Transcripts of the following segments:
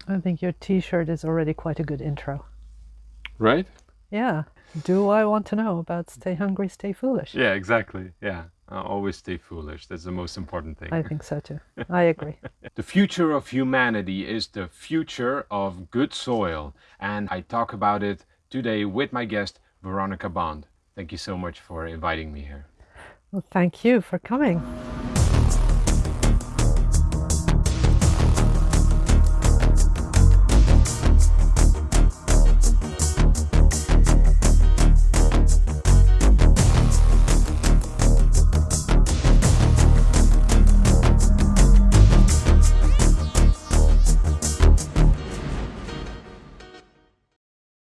I think your t-shirt is already quite a good intro. Right? Yeah. Do I want to know about stay hungry, stay foolish? Yeah, exactly. Yeah. Always stay foolish. That's the most important I thing. think so too. I agree. The future of humanity is the future of good soil. And I talk about it today with my guest, Veronika Bond. Thank you so much for inviting me here. Well, thank you for coming.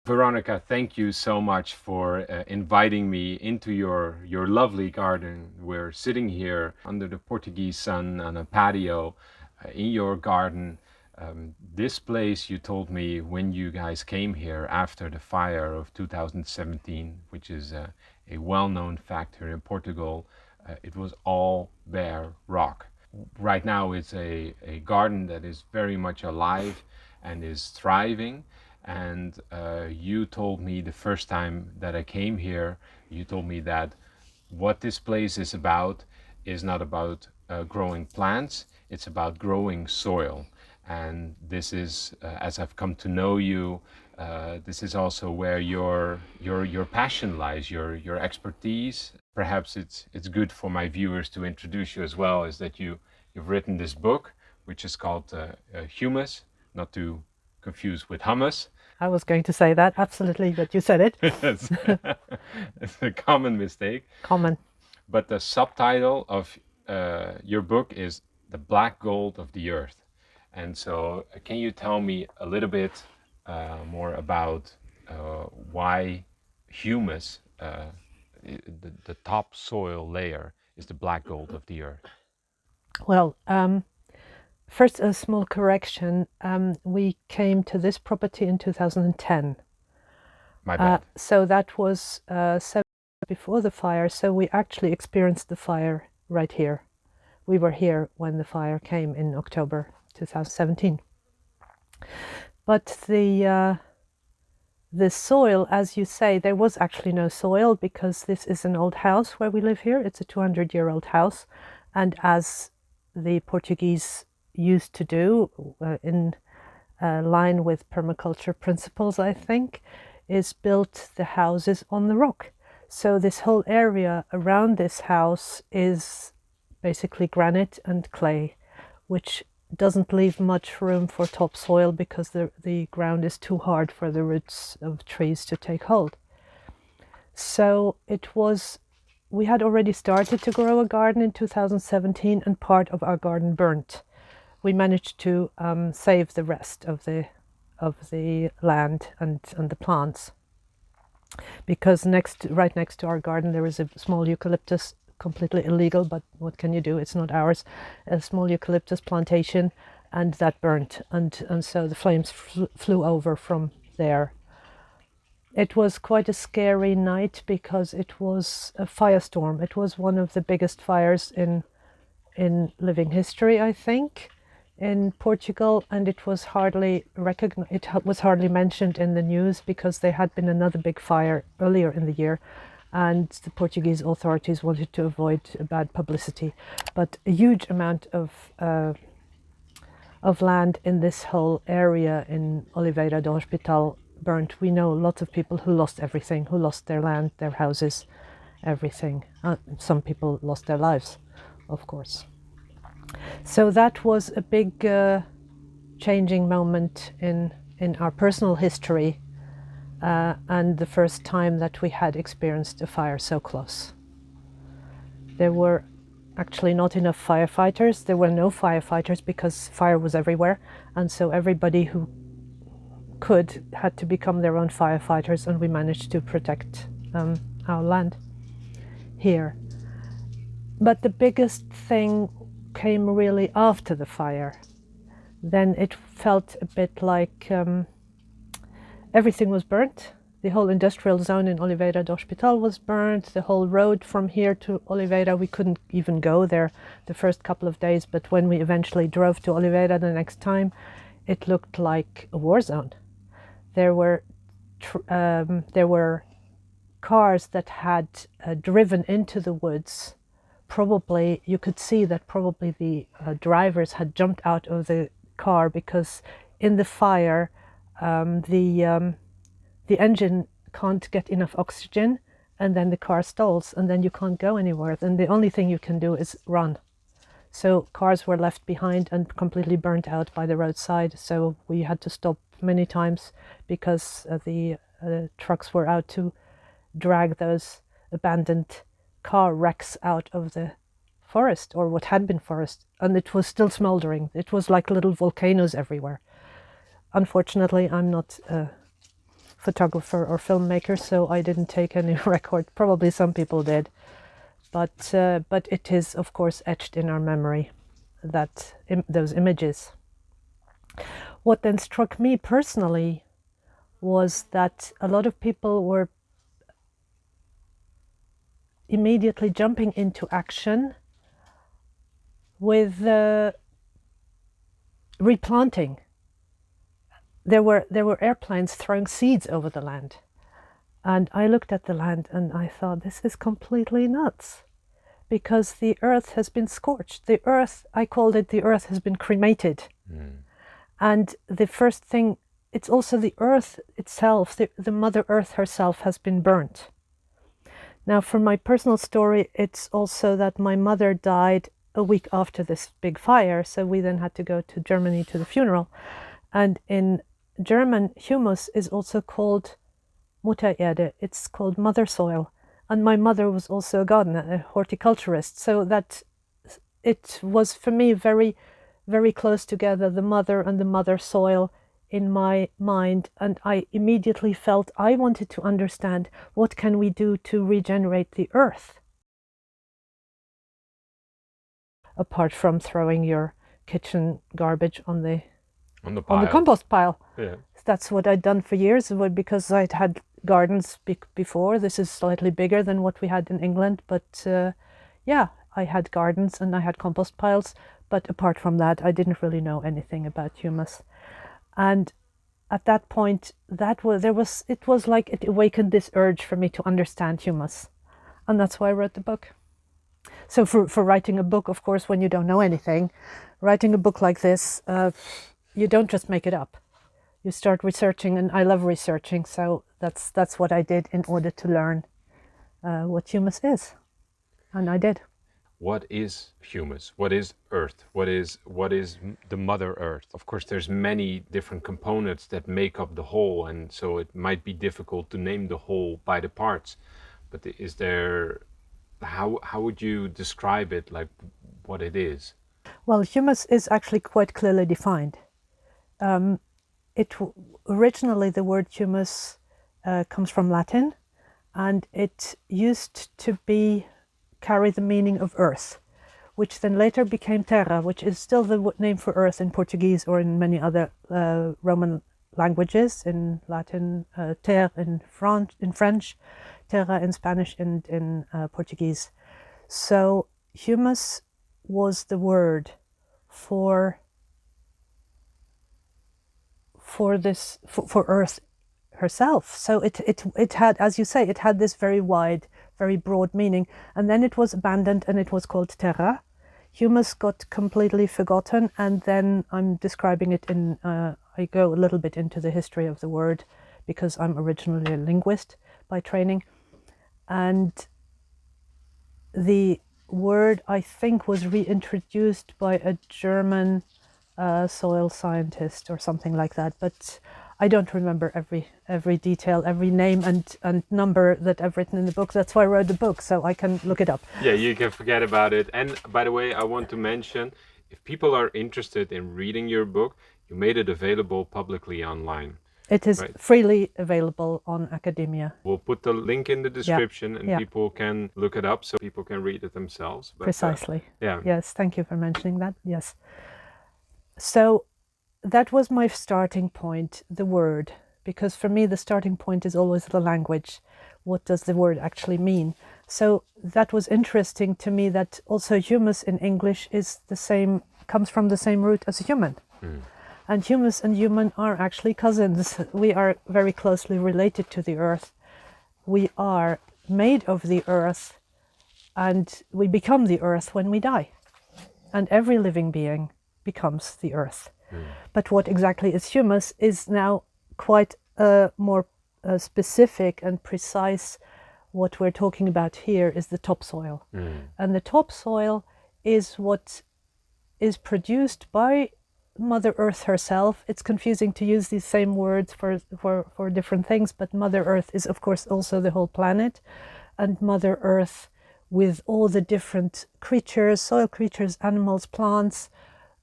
Veronika, thank you so much for inviting me into your lovely garden. We're sitting here under the Portuguese sun on a patio in your garden. This place, you told me when you guys came here after the fire of 2017, which is a well-known fact here in Portugal, it was all bare rock. Right now, it's a garden that is very much alive and is thriving. And you told me the first time that I came here, you told me that what this place is about is not about growing plants, it's about growing soil. And this is, as I've come to know you, this is also where your passion lies, your expertise. Perhaps it's good for my viewers to introduce you as well. Is that you've written this book, which is called Humus, not to confuse with hummus. I was going to say that, absolutely, but you said it. it's, it's a common mistake. Common. But the subtitle of your book is The Black Gold of the Earth. And so, can you tell me a little bit more about why humus, the top soil layer, is the black gold of the earth? Well, first a small correction. We came to this property in 2010. My bad. So that was 7 before the fire. So we actually experienced the fire right here. We were here when the fire came in October 2017. But the soil, as you say, there was actually no soil because this is an old house where we live here. It's a 200-year-old house. And as the Portuguese used to do, in line with permaculture principles, I think, is built the houses on the rock. So this whole area around this house is basically granite and clay, which doesn't leave much room for topsoil because the ground is too hard for the roots of trees to take hold. So we had already started to grow a garden in 2017 and part of our garden burnt. We managed to save the rest of the land and the plants, because right next to our garden there is a small eucalyptus, completely illegal, but what can you do, it's not ours, a small eucalyptus plantation, and that burnt, and so the flames flew over from there. It was quite a scary night because it was a firestorm. It was one of the biggest fires in living history, I think, in Portugal, and it was hardly mentioned in the news because there had been another big fire earlier in the year, and the Portuguese authorities wanted to avoid bad publicity. But a huge amount of land in this whole area in Oliveira do Hospital burnt. We know lots of people who lost everything, who lost their land, their houses, everything. Some people lost their lives, of course. So that was a big changing moment in our personal history, and the first time that we had experienced a fire so close. There were actually not enough firefighters. There were no firefighters because fire was everywhere, and so everybody who could had to become their own firefighters, and we managed to protect our land here. But the biggest thing came really after the fire. Then it felt a bit like everything was burnt. The whole industrial zone in Oliveira do Hospital was burnt. The whole road from here to Oliveira, we couldn't even go there the first couple of days, but when we eventually drove to Oliveira the next time, it looked like a war zone. There were cars that had driven into the woods. Probably you could see that probably the drivers had jumped out of the car because in the fire the engine can't get enough oxygen, and then the car stalls, and then you can't go anywhere. Then the only thing you can do is run. So cars were left behind and completely burnt out by the roadside. So we had to stop many times because the trucks were out to drag those abandoned car wrecks out of the forest, or what had been forest, and it was still smoldering. It was like little volcanoes everywhere. Unfortunately, I'm not a photographer or filmmaker, so I didn't take any record. Probably some people did, but it is of course etched in our memory, that those images. What then struck me personally was that a lot of people were immediately jumping into action with replanting. There were airplanes throwing seeds over the land, and I looked at the land and I thought, this is completely nuts, because the earth has been scorched. The earth, I called it, the earth has been cremated. And the first thing, it's also the earth itself, the Mother Earth herself has been burnt. Now, for my personal story, it's also that my mother died a week after this big fire, so we then had to go to Germany to the funeral. And in German, humus is also called Mutter Erde. It's called mother soil. And my mother was also a gardener, a horticulturist, so that it was for me very, very close together, the mother and the mother soil in my mind. And I immediately felt I wanted to understand, what can we do to regenerate the earth? Apart from throwing your kitchen garbage on the compost pile. Yeah. That's what I'd done for years, because I'd had gardens before. This is slightly bigger than what we had in England, but yeah, I had gardens and I had compost piles. But apart from that, I didn't really know anything about humus. And at that point, it was like it awakened this urge for me to understand humus, and that's why I wrote the book. So for writing a book, of course, when you don't know anything, writing a book like this, you don't just make it up. You start researching, and I love researching, so that's what I did in order to learn what humus is, and I did. What is humus? What is earth? What is the Mother Earth? Of course, there's many different components that make up the whole, and so it might be difficult to name the whole by the parts. But is there, how would you describe it, like what it is? Well, humus is actually quite clearly defined. Originally the word humus comes from Latin, and it used to carry the meaning of earth, which then later became terra, which is still the name for earth in Portuguese or in many other Roman languages. In Latin, terre in French, terra in Spanish, and in Portuguese. So humus was the word for earth herself. So it had, as you say, it had this very wide, very broad meaning, and then it was abandoned and it was called terra. Humus got completely forgotten, and then I'm describing it in, I go a little bit into the history of the word, because I'm originally a linguist by training, and the word, I think, was reintroduced by a German soil scientist or something like that, but I don't remember every detail, every name and number that I've written in the book. That's why I wrote the book, so I can look it up. Yeah, you can forget about it. And by the way, I want to mention, if people are interested in reading your book, you made it available publicly online. It is freely available on academia. We'll put the link in the description, and people can look it up, so people can read it themselves. But, precisely. Yeah. Yes, thank you for mentioning that. Yes. So that was my starting point, the word, because for me the starting point is always the language. What does the word actually mean? So that was interesting to me, that also humus in English is the same, comes from the same root as human. And humus and human are actually cousins. We are very closely related to the earth. We are made of the earth, and we become the earth when we die. And every living being becomes the earth. But what exactly is humus is now quite more specific and precise. What we're talking about here is the topsoil. And the topsoil is what is produced by Mother Earth herself. It's confusing to use these same words for different things, but Mother Earth is of course also the whole planet, and Mother Earth with all the different creatures, soil creatures, animals, plants,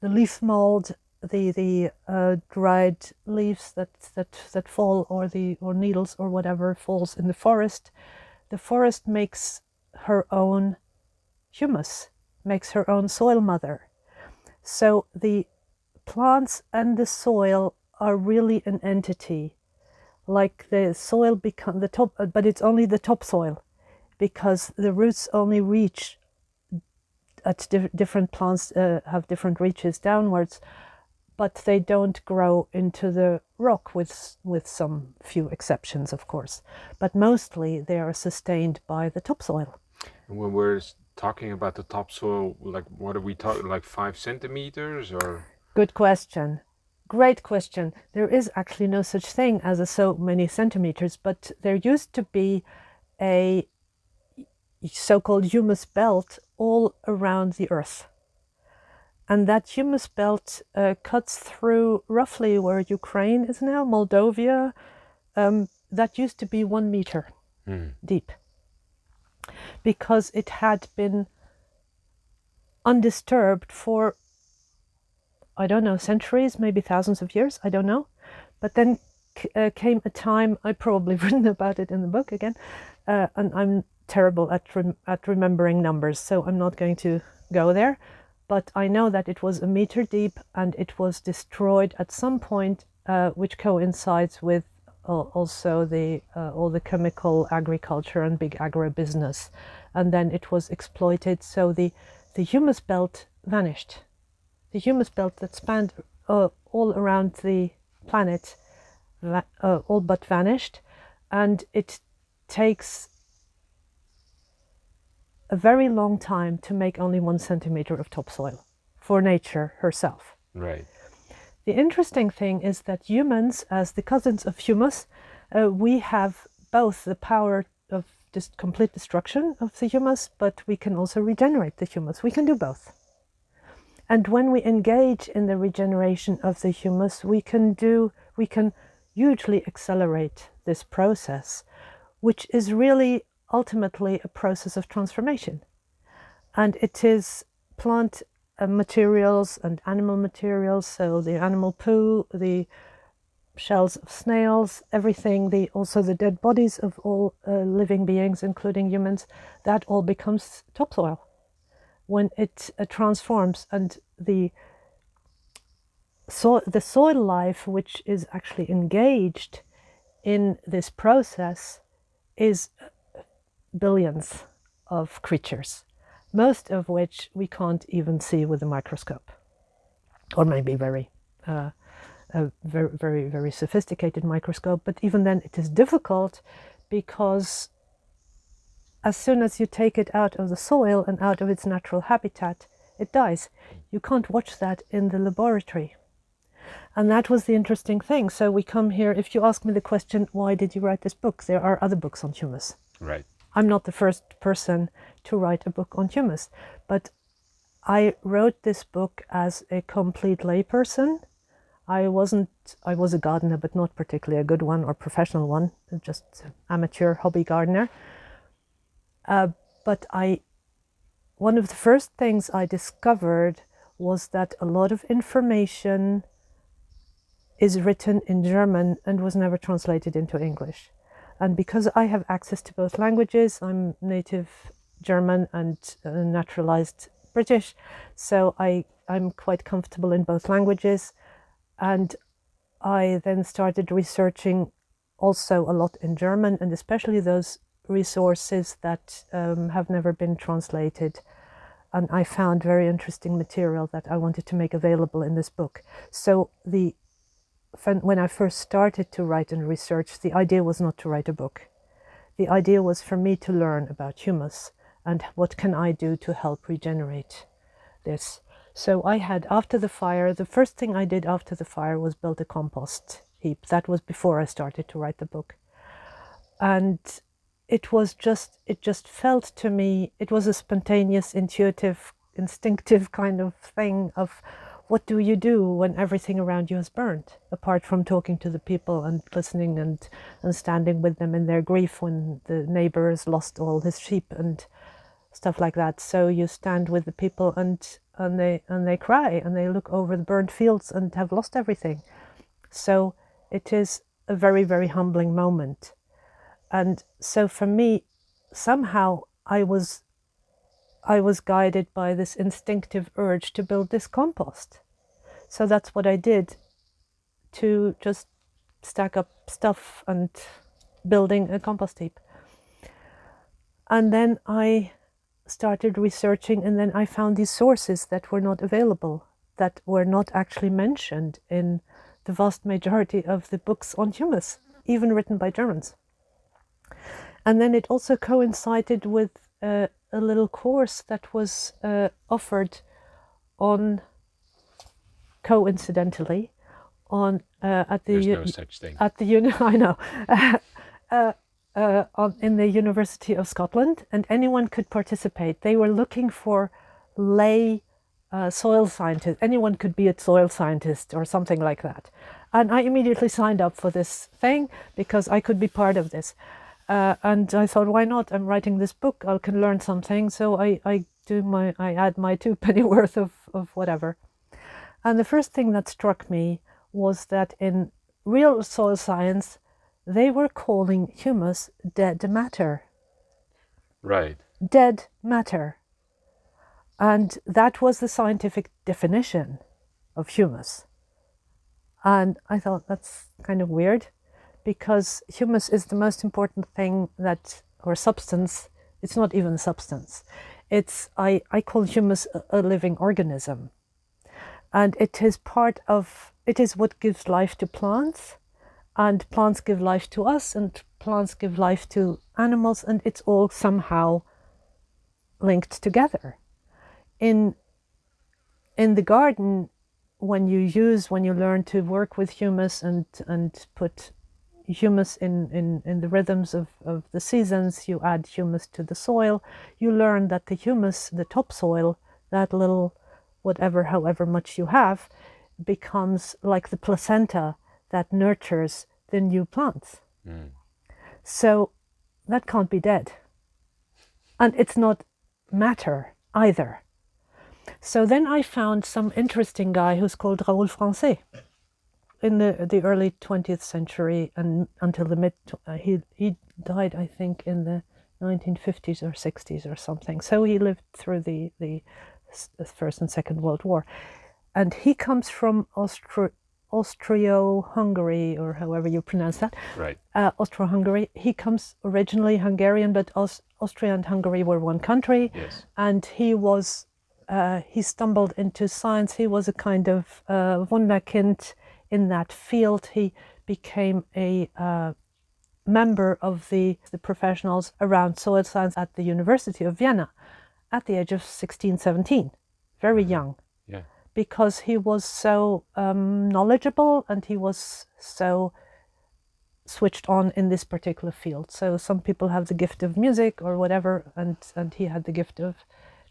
the leaf mold, the dried leaves that fall, or needles or whatever falls in the forest. The forest makes her own humus, makes her own soil mother. So the plants and the soil are really an entity. Like the soil become the top, but it's only the topsoil, because the roots only reach at different plants have different reaches downwards, but they don't grow into the rock, with some few exceptions, of course. But mostly they are sustained by the topsoil. And when we're talking about the topsoil, like what are we talking, like 5 centimeters or? Good question. Great question. There is actually no such thing as so many centimeters, but there used to be a so-called humus belt all around the earth. And that humus belt cuts through roughly where Ukraine is now, Moldova. That used to be 1 meter deep, because it had been undisturbed for, I don't know, centuries, maybe thousands of years, I don't know. But then came a time, I probably written about it in the book again, and I'm terrible at remembering numbers, so I'm not going to go there. But I know that it was 1 meter deep, and it was destroyed at some point, which coincides with also all the chemical agriculture and big agribusiness. And then it was exploited, so the humus belt vanished. The humus belt that spanned all around the planet all but vanished, and it takes a very long time to make only 1 centimeter of topsoil for nature herself. Right. The interesting thing is that humans, as the cousins of humus, we have both the power of just complete destruction of the humus, but we can also regenerate the humus. We can do both. And when we engage in the regeneration of the humus, we can hugely accelerate this process, which is really ultimately a process of transformation. And it is plant materials and animal materials, so the animal poo, the shells of snails, everything, also the dead bodies of all living beings, including humans, that all becomes topsoil when it transforms. And the soil life, which is actually engaged in this process, is billions of creatures, most of which we can't even see with a microscope, or maybe very very sophisticated microscope. But even then it is difficult, because as soon as you take it out of the soil and out of its natural habitat, it dies. You can't watch that in the laboratory. And that was the interesting thing. So we come here, if you ask me the question, why did you write this book? There are other books on humus. Right. I'm not the first person to write a book on humus, but I wrote this book as a complete layperson. I was a gardener, but not particularly a good one or professional one, just amateur hobby gardener. But one of the first things I discovered was that a lot of information is written in German and was never translated into English. And because I have access to both languages, I'm native German and naturalized British, so I'm quite comfortable in both languages. And I then started researching also a lot in German, and especially those resources that have never been translated and I found very interesting material that I wanted to make available in this book. So when I first started to write and research, the idea was not to write a book. The idea was for me to learn about humus and what can I do to help regenerate this. So I had, after the fire, the first thing I did after the fire was build a compost heap. That was before I started to write the book. And it just felt to me, it was a spontaneous, intuitive, instinctive kind of thing of what do you do when everything around you has burned, apart from talking to the people and listening and standing with them in their grief when the neighbor has lost all his sheep and stuff like that. So you stand with the people and they cry and they look over the burned fields and have lost everything. So it is a very, very humbling moment. And so for me, somehow I was guided by this instinctive urge to build this compost. So that's what I did, to just stack up stuff and building a compost heap. And then I started researching, and then I found these sources that were not available, that were not actually mentioned in the vast majority of the books on humus, even written by Germans. And then it also coincided with a little course that was offered on, coincidentally, on at the There's no such thing. At the I know in the University of Scotland, and anyone could participate. They were looking for lay soil scientists. Anyone could be a soil scientist or something like that. And I immediately signed up for this thing because I could be part of this. And I thought, why not? I'm writing this book. I can learn something. So I add my 2 penny worth of whatever. And the first thing that struck me was that in real soil science, they were calling humus dead matter. Right. Dead matter. And that was the scientific definition of humus. And I thought that's kind of weird, because humus is the most important thing or substance. It's not even a substance. I call humus a living organism. And it is what gives life to plants, and plants give life to us, and plants give life to animals, and it's all somehow linked together. In the garden, when you learn to work with humus and put humus in the rhythms of the seasons, you add humus to the soil, you learn that the humus, the topsoil, that little however much you have, becomes like the placenta that nurtures the new plants. So that can't be dead. And it's not matter either. So then I found some interesting guy who's called Raoul Francais. In the early 20th century and until the he died, I think, in the 1950s or 60s or something. So he lived through the First and Second World War. And he comes from Austro-Hungary, or however you pronounce that. Right. Austro-Hungary. He comes originally Hungarian, but Austria and Hungary were one country. Yes. And he stumbled into science. He was a kind of Wunderkind in that field. He became a member of the professionals around soil science at the University of Vienna at the age of 16, 17, very young. Yeah. Because he was so knowledgeable and he was so switched on in this particular field. So some people have the gift of music or whatever, and he had the gift of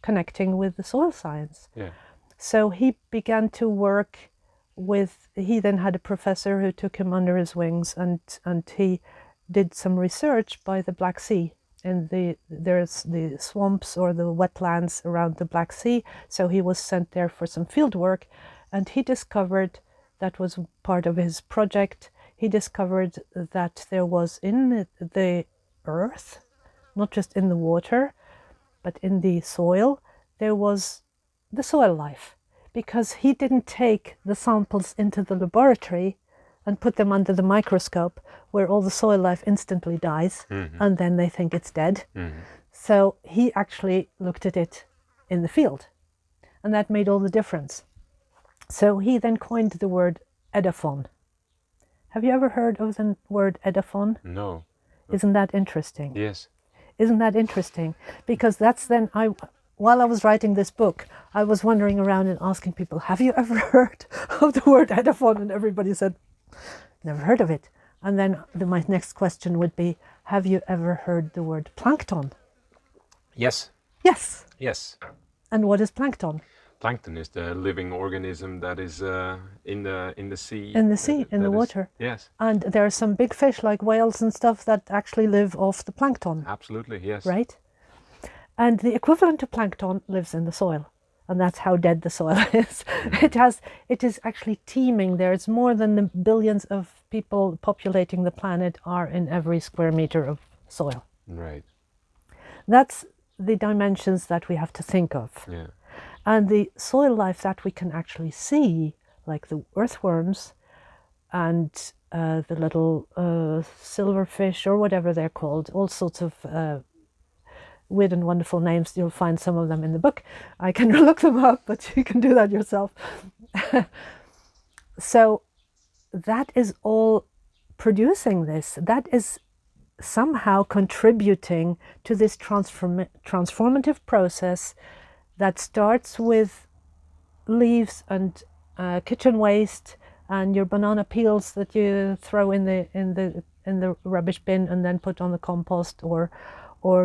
connecting with the soil science. Yeah. So he began to work he then had a professor who took him under his wings, and he did some research by the Black Sea. And there's the swamps or the wetlands around the Black Sea. So he was sent there for some field work, and he discovered, that was part of his project, he discovered that there was in the earth, not just in the water, but in the soil, there was the soil life. Because he didn't take the samples into the laboratory and put them under the microscope, where all the soil life instantly dies, and then they think it's dead. So he actually looked at it in the field. And that made all the difference. So he then coined the word edaphon. Have you ever heard of the word edaphon? No. Isn't that interesting? Yes. Isn't that interesting? Because that's then while I was writing this book, I was wandering around and asking people, have you ever heard of the word edaphon? And everybody said, never heard of it. And then my next question would be, have you ever heard the word plankton? Yes. Yes. Yes. And what is plankton? Plankton is the living organism that is in the sea. In the sea, in the water. Yes. And there are some big fish like whales and stuff that actually live off the plankton. Absolutely, yes. Right? And the equivalent to plankton lives in the soil. And that's how dead the soil is. It is actually teeming. There's more than the billions of people populating the planet are in every square meter of soil. Right. That's the dimensions that we have to think of. Yeah. And the soil life that we can actually see, like the earthworms and the little silverfish or whatever they're called, all sorts of weird and wonderful names. You'll find some of them in the book. I can look them up, but you can do that yourself. So that is all producing this. That is somehow contributing to this transformative process that starts with leaves and kitchen waste and your banana peels that you throw in the rubbish bin and then put on the compost, or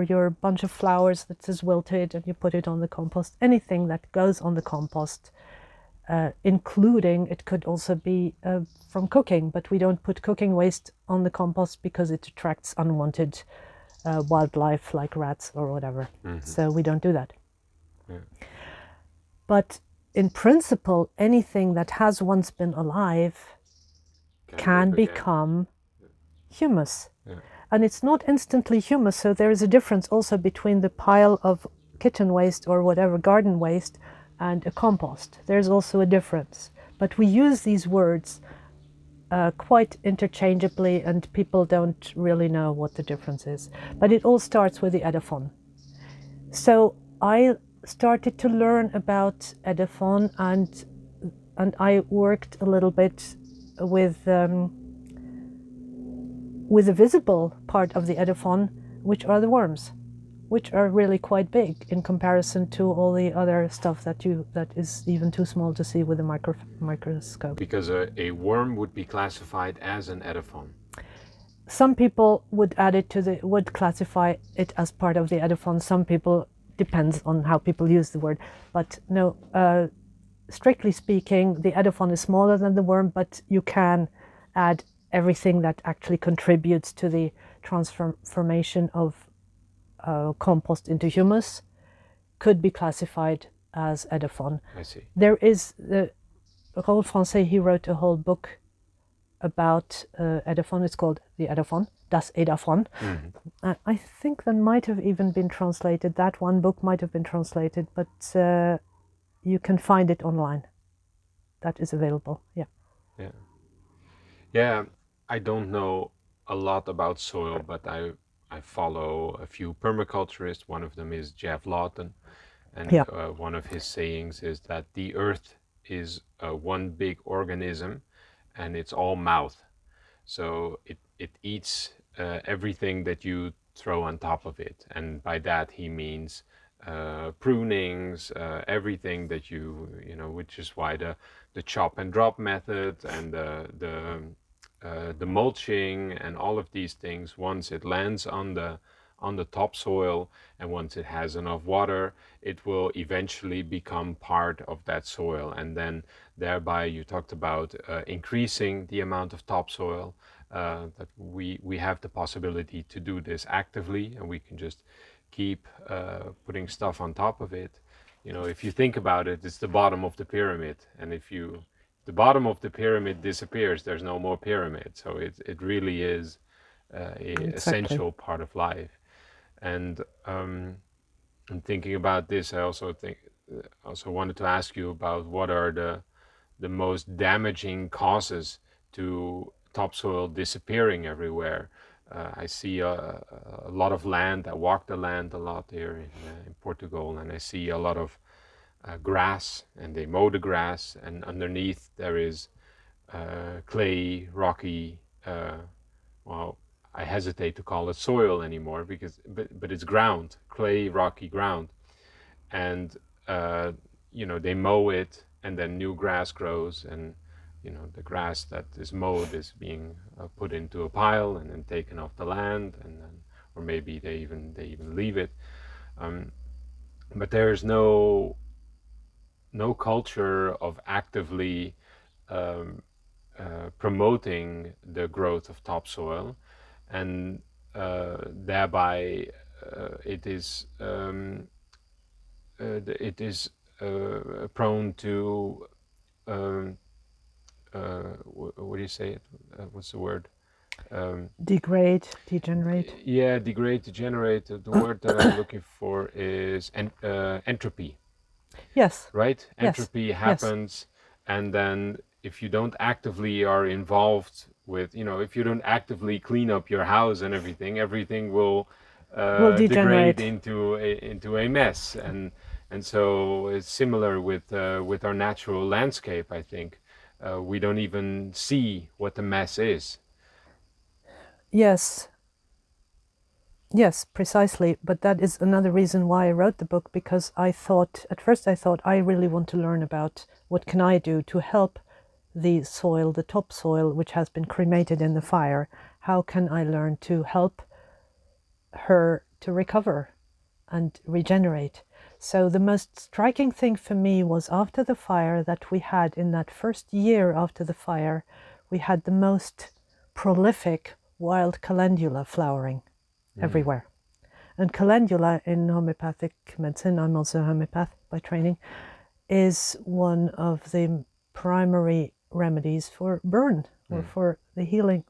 your bunch of flowers that is wilted and you put it on the compost. Anything that goes on the compost, including, it could also be from cooking, but we don't put cooking waste on the compost because it attracts unwanted wildlife like rats or whatever. So we don't do that. Yeah. But in principle, anything that has once been alive can become humus. Yeah. And it's not instantly humus, so there is a difference also between the pile of kitchen waste or whatever, garden waste, and a compost. There's also a difference. But we use these words quite interchangeably, and people don't really know what the difference is. But it all starts with the edaphon. So I started to learn about edaphon, and I worked a little bit with the visible part of the edaphon, which are the worms, which are really quite big in comparison to all the other stuff that is even too small to see with a microscope. Because a worm would be classified as an edaphon. Some people would classify it as part of the edaphon. Some people, depends on how people use the word, but no, strictly speaking, the edaphon is smaller than the worm, but you can add everything that actually contributes to the transformation of compost into humus, could be classified as edaphon. I see. There is Raoul Francais, he wrote a whole book about edaphon. It's called The Edaphon, Das Edaphon. I think that might have even been translated. That one book might have been translated, but you can find it online. That is available. Yeah. Yeah. Yeah. I don't know a lot about soil, but I follow a few permaculturists. One of them is Jeff Lawton, and one of his sayings is that the earth is one big organism, and it's all mouth. So it eats everything that you throw on top of it, and by that he means prunings, everything that you know, which is why the chop and drop method and the mulching and all of these things. Once it lands on the topsoil and once it has enough water, it will eventually become part of that soil, and then thereby you talked about increasing the amount of topsoil. That we have the possibility to do this actively, and we can just keep putting stuff on top of it. You know, if you think about it, it's the bottom of the pyramid, and if the bottom of the pyramid disappears, there's no more pyramid. So it really is essential part of life. And thinking about this, I also wanted to ask you about what are the most damaging causes to topsoil disappearing everywhere. I see a lot of land. I walk the land a lot here in Portugal, and I see a lot of grass, and they mow the grass, and underneath there is clay, rocky. Well, I hesitate to call it soil anymore because, but it's ground, clay, rocky ground, and they mow it, and then new grass grows, and the grass that is mowed is being put into a pile and then taken off the land, and then, or maybe they even leave it. But there is no culture of actively promoting the growth of topsoil, and thereby it is prone to what do you say it? What's the word? Degrade, degenerate. Yeah, degrade, degenerate. The word that I'm looking for is entropy. Yes. Right? Yes. Entropy happens, and then if you don't actively are involved with, if you don't actively clean up your house and everything will degrade into a mess, and so it's similar with our natural landscape. I think we don't even see what the mess is. Yes. Yes, precisely. But that is another reason why I wrote the book, because at first I thought I really want to learn about what can I do to help the soil, the topsoil, which has been cremated in the fire. How can I learn to help her to recover and regenerate? So the most striking thing for me was after the fire that we had in that first year after the fire, we had the most prolific wild calendula flowering everywhere. And calendula in homeopathic medicine, I'm also a homeopath by training, is one of the primary remedies for burn or for the healing,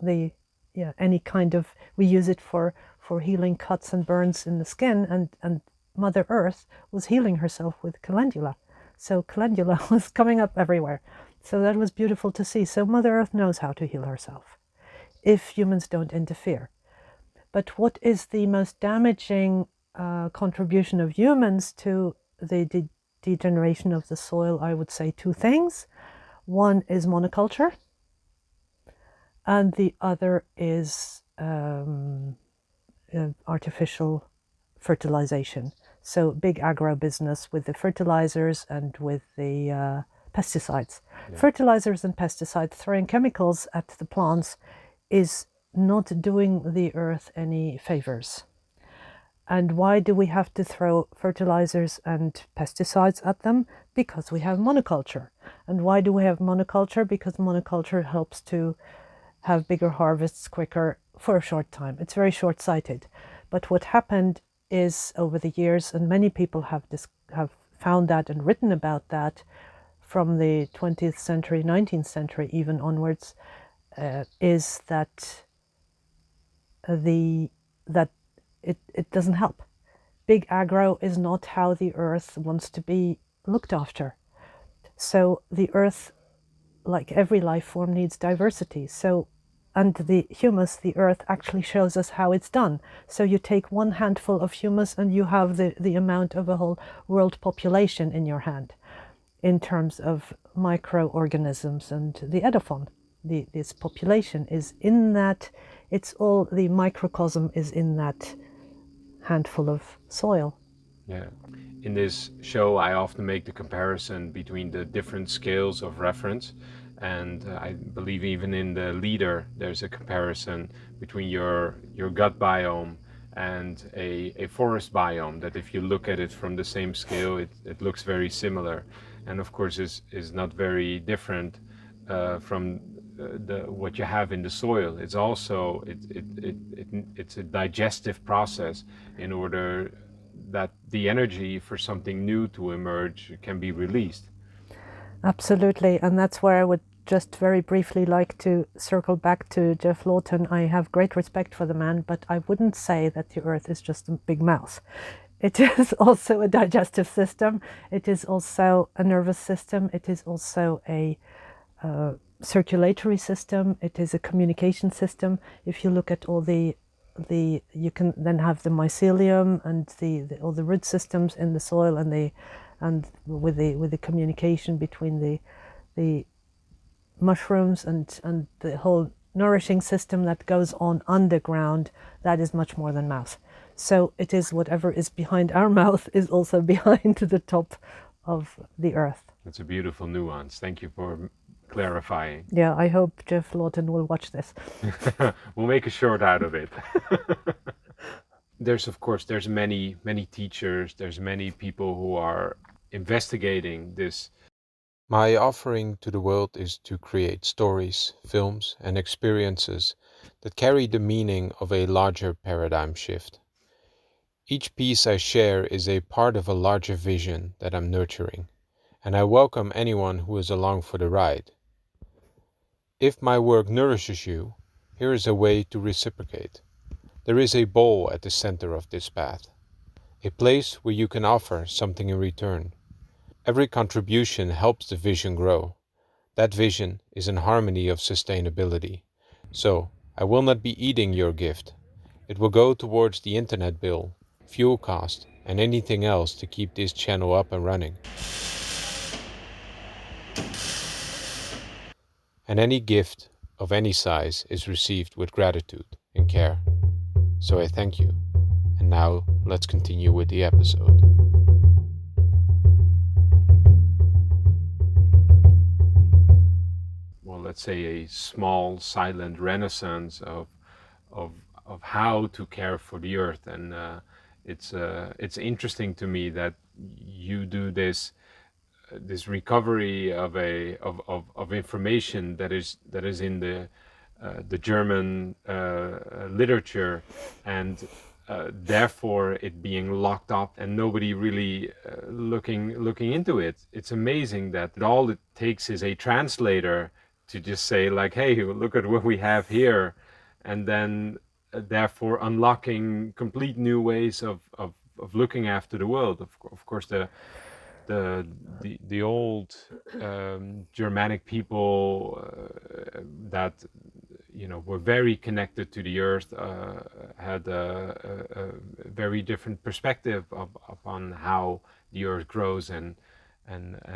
any kind of, we use it for healing cuts and burns in the skin, and Mother Earth was healing herself with calendula. So calendula was coming up everywhere. So that was beautiful to see. So Mother Earth knows how to heal herself if humans don't interfere. But what is the most damaging contribution of humans to the degeneration of the soil? I would say two things. One is monoculture, and the other is artificial fertilization. So big agro business with the fertilizers and with the pesticides. Yeah. Fertilizers and pesticides, throwing chemicals at the plants, is not doing the earth any favors. And why do we have to throw fertilizers and pesticides at them? Because we have monoculture. And why do we have monoculture? Because monoculture helps to have bigger harvests quicker for a short time. It's very short-sighted. But what happened is, over the years, and many people have found that and written about that from the 20th century, 19th century even onwards, is that it doesn't help. Big agro is not how the earth wants to be looked after. So the earth, like every life form, needs diversity. So, and the humus, the earth, actually shows us how it's done. So you take one handful of humus and you have the amount of a whole world population in your hand in terms of microorganisms, and the edophon. This population is in that, it's all, the microcosm is in that handful of soil. Yeah. In this show, I often make the comparison between the different scales of reference, and I believe even in the leader, there's a comparison between your gut biome and a forest biome, that if you look at it from the same scale, it looks very similar, and of course is not very different from what you have in the soil. It's also it's a digestive process in order that the energy for something new to emerge can be released. Absolutely, and that's where I would just very briefly like to circle back to Jeff Lawton. I have great respect for the man, but I wouldn't say that the earth is just a big mouth. It is also a digestive system. It is also a nervous system. It is also a circulatory system. It is a communication system. If you look at all the you can then have the mycelium and all the root systems in the soil, and with the communication between the mushrooms and the whole nourishing system that goes on underground, that is much more than mouth. So it is whatever is behind our mouth is also behind the top of the earth. That's a beautiful nuance. Thank you for clarifying. Yeah, I hope Jeff Lawton will watch this. We'll make a short out of it. There's, of course, there's many teachers, there's many people who are investigating this. My offering to the world is to create stories, films, and experiences that carry the meaning of a larger paradigm shift. Each piece I share is a part of a larger vision that I'm nurturing, and I welcome anyone who is along for the ride. If my work nourishes you, here is a way to reciprocate. There is a bowl at the center of this path, a place where you can offer something in return. Every contribution helps the vision grow. That vision is in harmony of sustainability. So, I will not be eating your gift. It will go towards the internet bill, fuel cost, and anything else to keep this channel up and running. And any gift of any size is received with gratitude and care. So I thank you. And now let's continue with the episode. Well, let's say a small silent renaissance of how to care for the earth, and it's interesting to me that you do this recovery of information that is in the German literature, and therefore it being locked up and nobody really looking into it. It's amazing that all it takes is a translator to just say like, hey, look at what we have here, and then therefore unlocking complete new ways of looking after the world. Of course, the old Germanic people that were very connected to the earth had a very different perspective upon how the earth grows and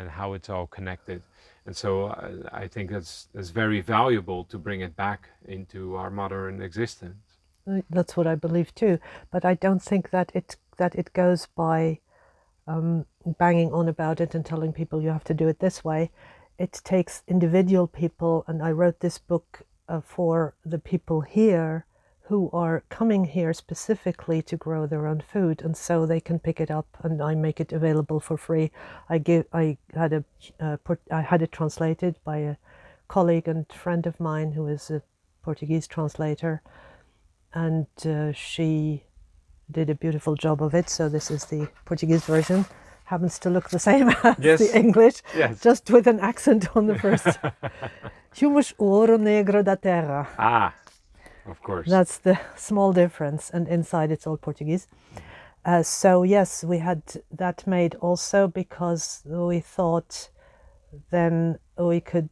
how it's all connected. And so I think that's very valuable to bring it back into our modern existence. That's what I believe too. But I don't think that it goes by banging on about it and telling people you have to do it this way. It takes individual people, and I wrote this book for the people here who are coming here specifically to grow their own food, and so they can pick it up, and I make it available for free. I had it translated by a colleague and friend of mine who is a Portuguese translator, and she did a beautiful job of it. So this is the Portuguese version. Happens to look the same as the English, just with an accent on the first. Humus, ouro negro da terra. Ah, of course. That's the small difference, and inside it's all Portuguese. So yes, we had that made also because we thought then we could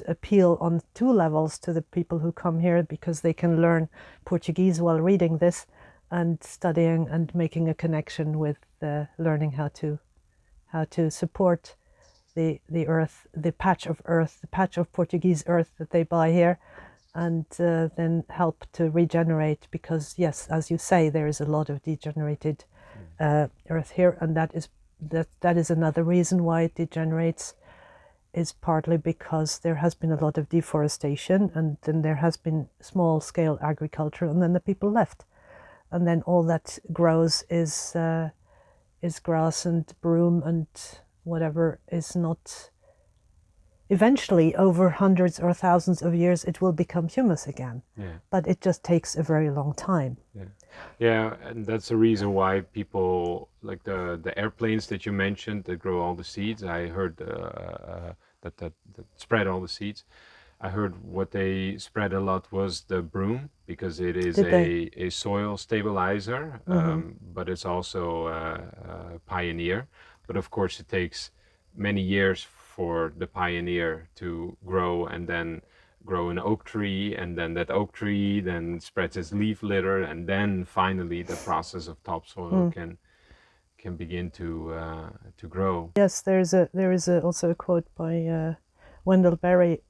appeal on two levels to the people who come here, because they can learn Portuguese while reading this and studying and making a connection with learning how to support the earth, the patch of Portuguese earth that they buy here, and then help to regenerate, because yes, as you say, there is a lot of degenerated earth here, and that is another reason why it degenerates, is partly because there has been a lot of deforestation, and then there has been small scale agriculture, and then the people left, and then all that grows is grass and broom and whatever is not. Eventually, over hundreds or thousands of years, it will become humus again. Yeah. But it just takes a very long time. Yeah, and that's the reason why people like the airplanes that you mentioned that grow all the seeds. I heard that spread all the seeds. I heard what they spread a lot was the broom, because it is a soil stabilizer, but it's also a pioneer. But of course, it takes many years for the pioneer to grow and then grow an oak tree, and then that oak tree then spreads its leaf litter, and then finally the process of topsoil can begin to grow. Yes, there is also a quote by Wendell Berry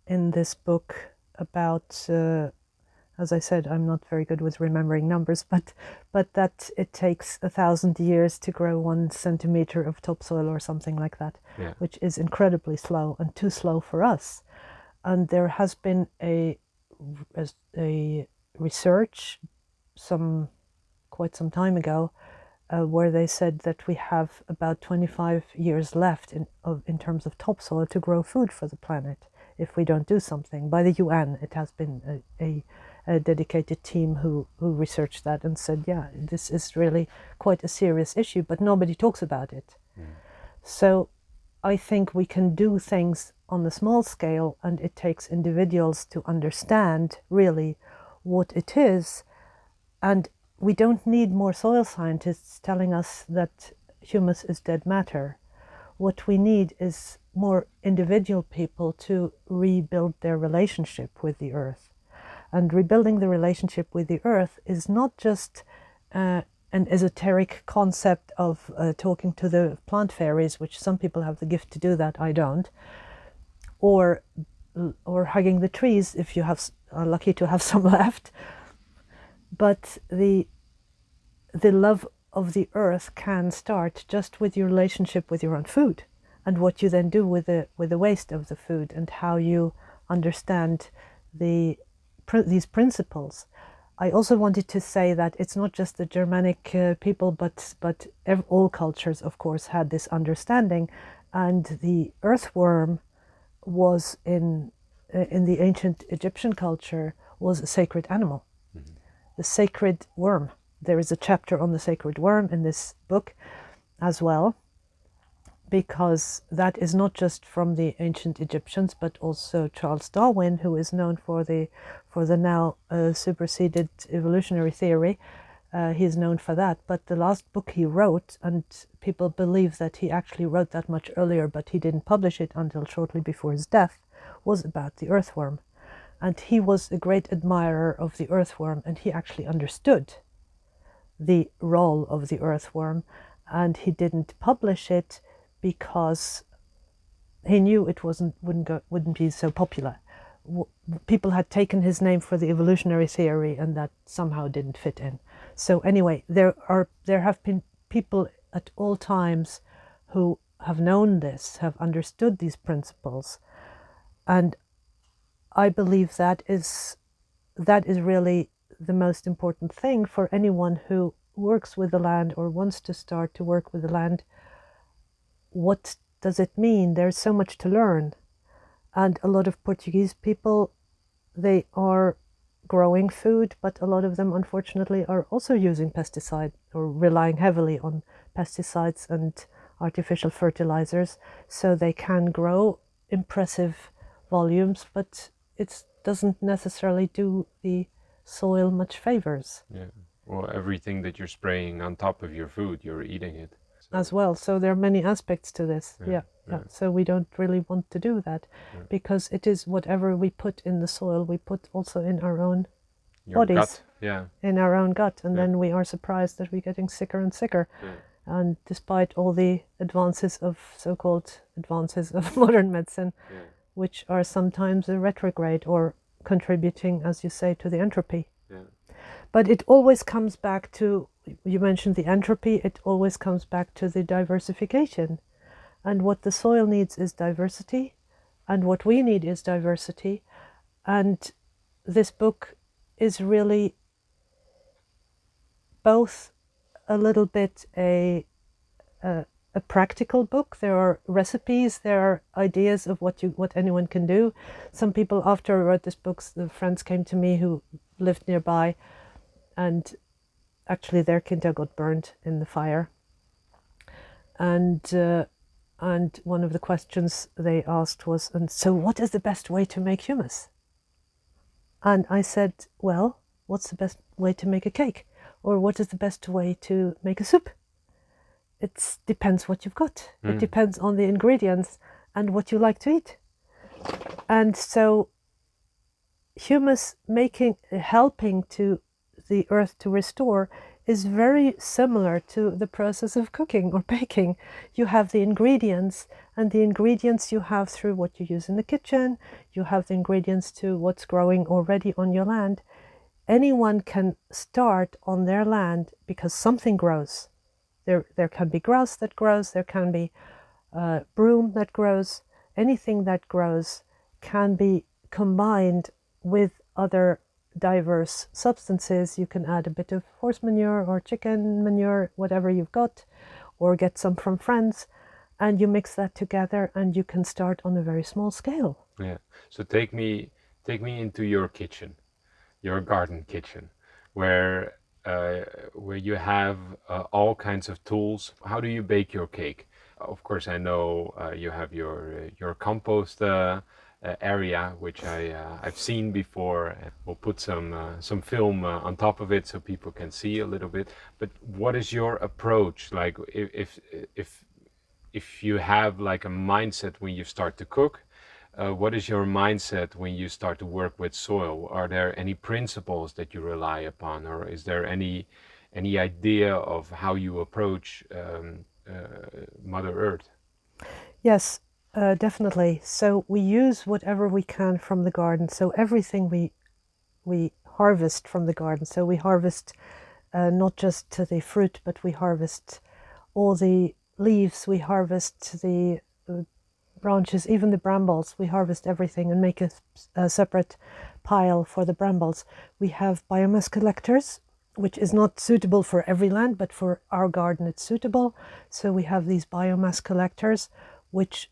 in this book about, as I said, I'm not very good with remembering numbers, but that it takes 1,000 years to grow 1 centimeter of topsoil or something like that, Yeah. which is incredibly slow and too slow for us. And there has been a research quite some time ago where they said that we have about 25 years left in terms of topsoil to grow food for the planet if we don't do something. By the UN, it has been a dedicated team who researched that and said, yeah, this is really quite a serious issue, but nobody talks about it. So I think we can do things on the small scale, and it takes individuals to understand really what it is. And we don't need more soil scientists telling us that humus is dead matter. What we need is more individual people to rebuild their relationship with the earth. And rebuilding the relationship with the earth is not just an esoteric concept of talking to the plant fairies, which some people have the gift to do that, I don't, or hugging the trees if you are lucky to have some left. But the love of the earth can start just with your relationship with your own food, and what you then do with the waste of the food, and how you understand these principles. I also wanted to say that it's not just the Germanic people, but all cultures, of course, had this understanding, and the earthworm was in the ancient Egyptian culture was a sacred animal. The sacred worm. There is a chapter on the sacred worm in this book as well, because that is not just from the ancient Egyptians, but also Charles Darwin, who is known for the now superseded evolutionary theory. He is known for that. But the last book he wrote, and people believe that he actually wrote that much earlier, but he didn't publish it until shortly before his death, was about the earthworm. And he was a great admirer of the earthworm, and he actually understood the role of the earthworm, and he didn't publish it because he knew it wouldn't be so popular. People had taken his name for the evolutionary theory, and that somehow didn't fit in. So anyway, there have been people at all times who have known this, have understood these principles, and I believe that is really the most important thing for anyone who works with the land or wants to start to work with the land. What does it mean? There's so much to learn. And a lot of Portuguese people, they are growing food, but a lot of them, unfortunately, are also using pesticides or relying heavily on pesticides and artificial fertilizers. So they can grow impressive volumes, but it doesn't necessarily do the soil much favors. Yeah. Well, everything that you're spraying on top of your food, you're eating it. So. As well. So there are many aspects to this. Yeah. So we don't really want to do that, because it is whatever we put in the soil, we put also in our own bodies. Gut. Yeah. In our own gut. And then we are surprised that we're getting sicker and sicker. Yeah. And despite all the so-called advances of modern medicine, which are sometimes a retrograde or contributing, as you say, to the entropy. Yeah. But it always comes back to, you mentioned the entropy, it always comes back to the diversification. And what the soil needs is diversity, and what we need is diversity. And this book is really both a little bit a practical book. There are recipes, there are ideas of what anyone can do. Some people, after I wrote this book, the friends came to me who lived nearby, and actually their quinta got burned in the fire. And one of the questions they asked was, and so what is the best way to make humus? And I said, well, what's the best way to make a cake? Or what is the best way to make a soup? It depends what you've got. It depends on the ingredients and what you like to eat. And so humus helping to the earth to restore is very similar to the process of cooking or baking. You have the ingredients, and the ingredients you have through what you use in the kitchen. You have the ingredients to what's growing already on your land. Anyone can start on their land because something grows. There can be grass that grows, there can be broom that grows. Anything that grows can be combined with other diverse substances. You can add a bit of horse manure or chicken manure, whatever you've got, or get some from friends, and you mix that together and you can start on a very small scale. Yeah. So take me into your kitchen, your garden kitchen, where you have all kinds of tools. How do you bake your cake? Of course, I know you have your compost area, which I've seen before. We'll put some film on top of it so people can see a little bit. But what is your approach? Like if you have like a mindset when you start to cook, what is your mindset when you start to work with soil? Are there any principles that you rely upon, or is there any idea of how you approach Mother Earth? Yes, definitely. So we use whatever we can from the garden. So everything we harvest from the garden. So we harvest not just the fruit, but we harvest all the leaves, we harvest the branches, even the brambles. We harvest everything and make a separate pile for the brambles. We have biomass collectors, which is not suitable for every land, but for our garden it's suitable. So we have these biomass collectors, which